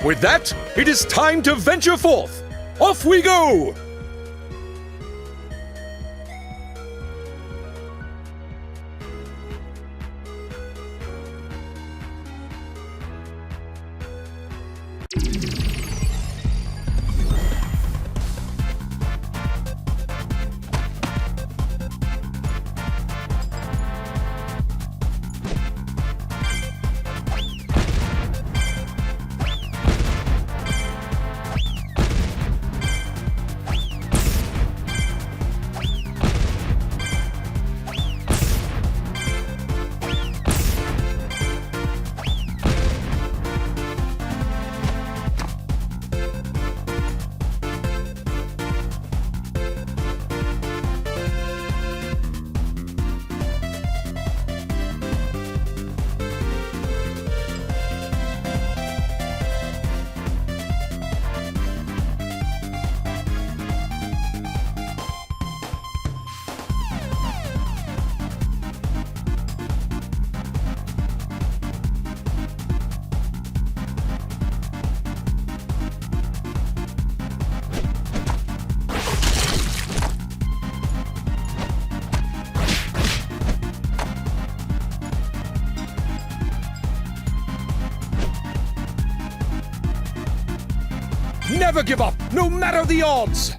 With that, it is time to venture forth. Off we go! Never give up, no matter the odds!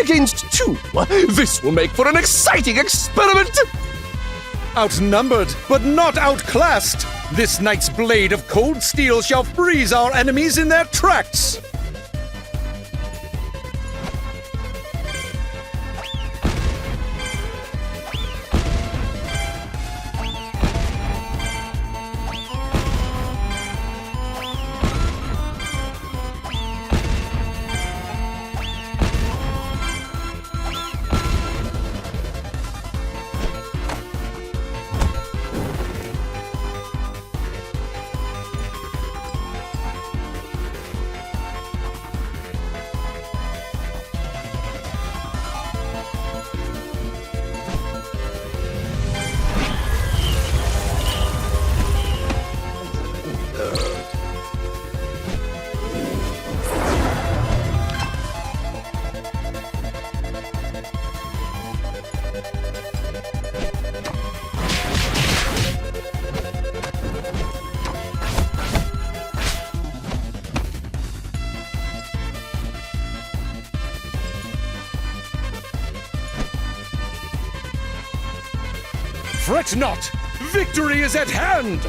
Against 2. This will make for an exciting experiment! Outnumbered, but not outclassed, this knight's blade of cold steel shall freeze our enemies in their tracks! Fret not! Victory is at hand!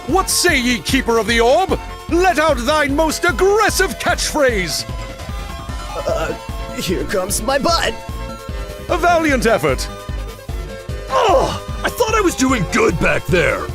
What say ye, Keeper of the Orb? Let out thine most aggressive catchphrase! Here comes my butt! A valiant effort! Oh, I thought I was doing good back there!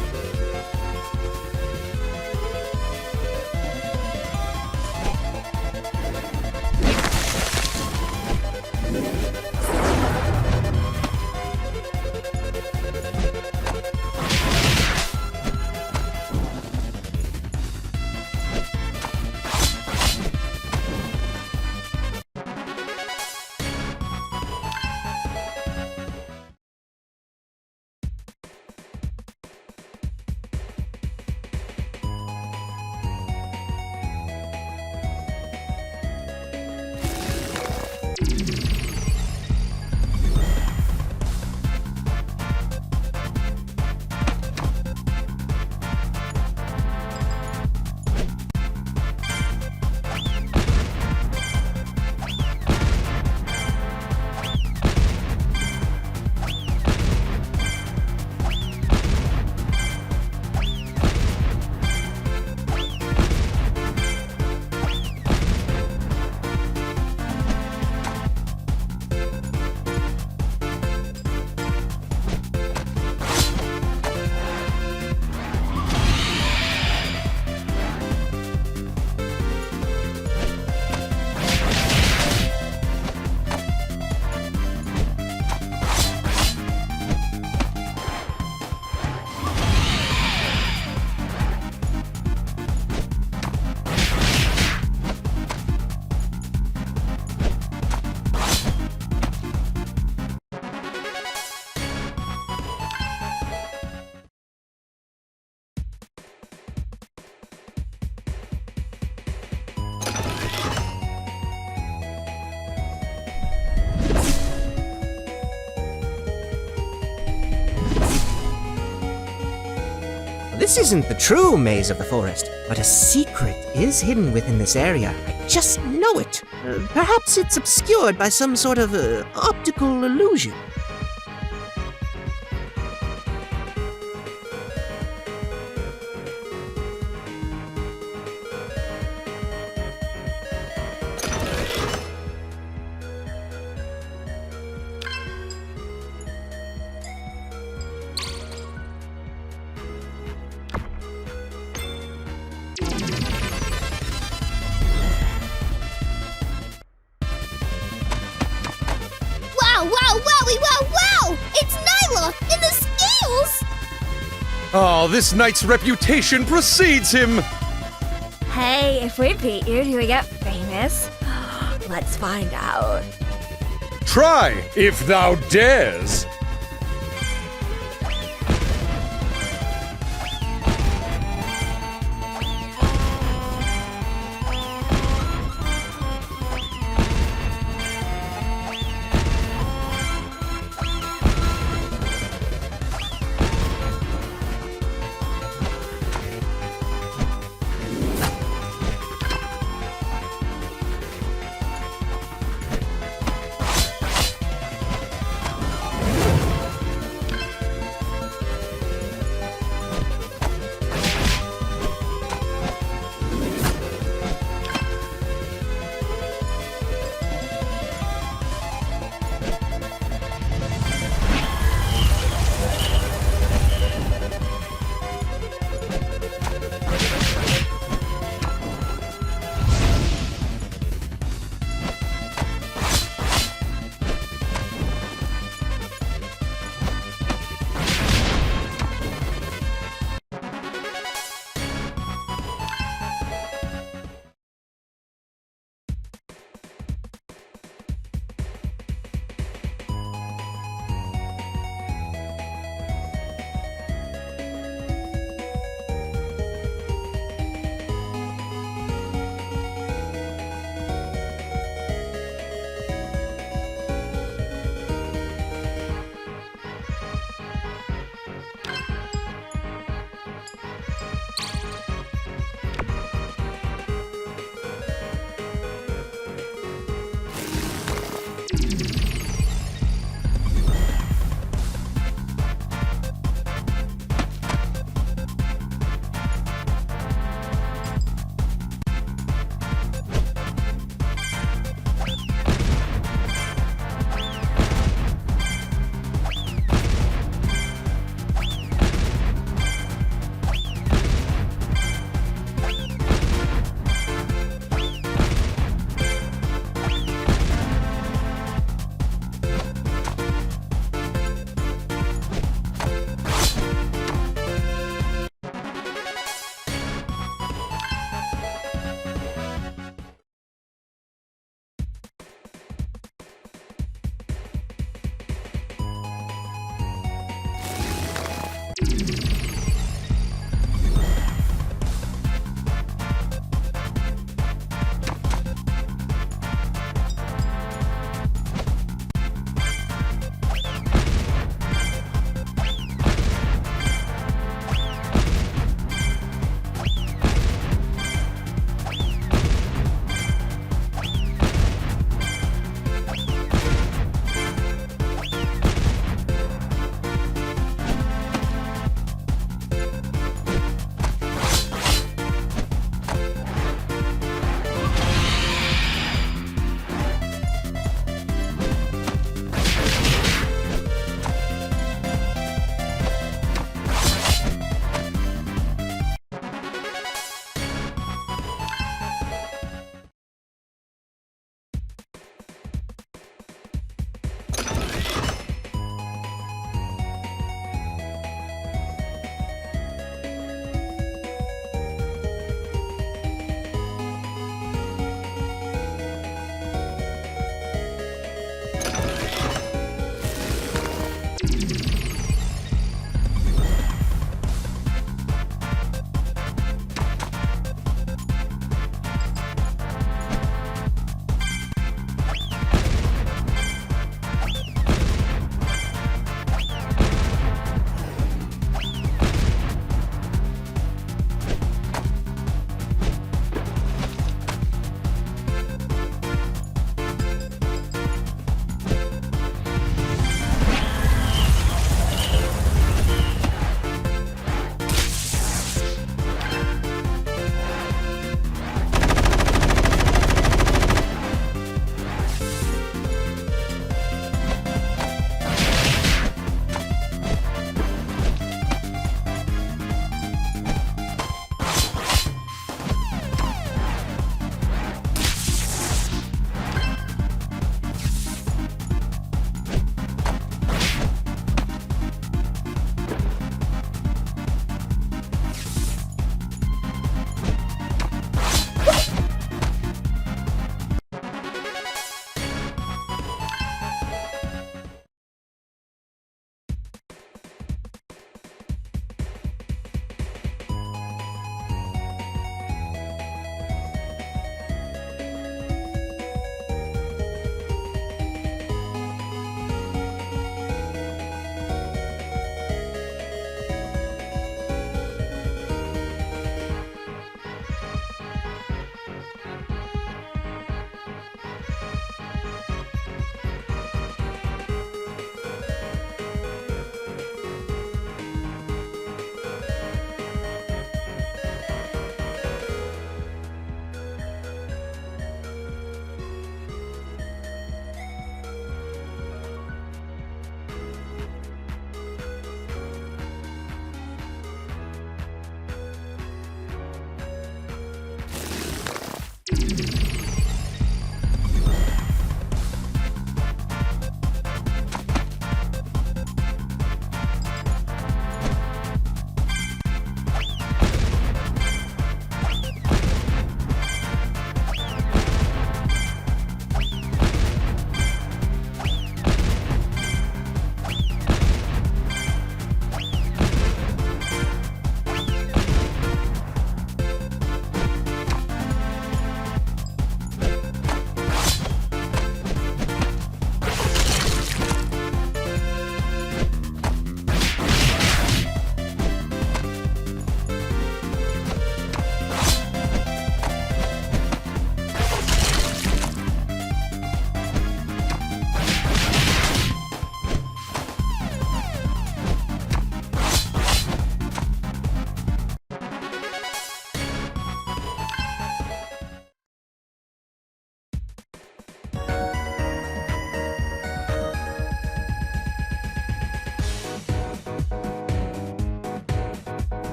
This isn't the true maze of the forest, but a secret is hidden within this area. I just know it. Perhaps it's obscured by some sort of optical illusion. Wow! It's nylocke in the scales! Oh, this knight's reputation precedes him! Hey, if we beat you, do we get famous? Let's find out. Try, if thou dares!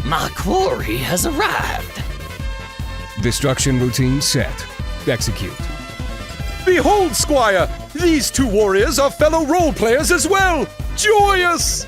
My quarry has arrived. Destruction routine set. Execute. Behold, Squire! These two warriors are fellow role players as well! Joyous!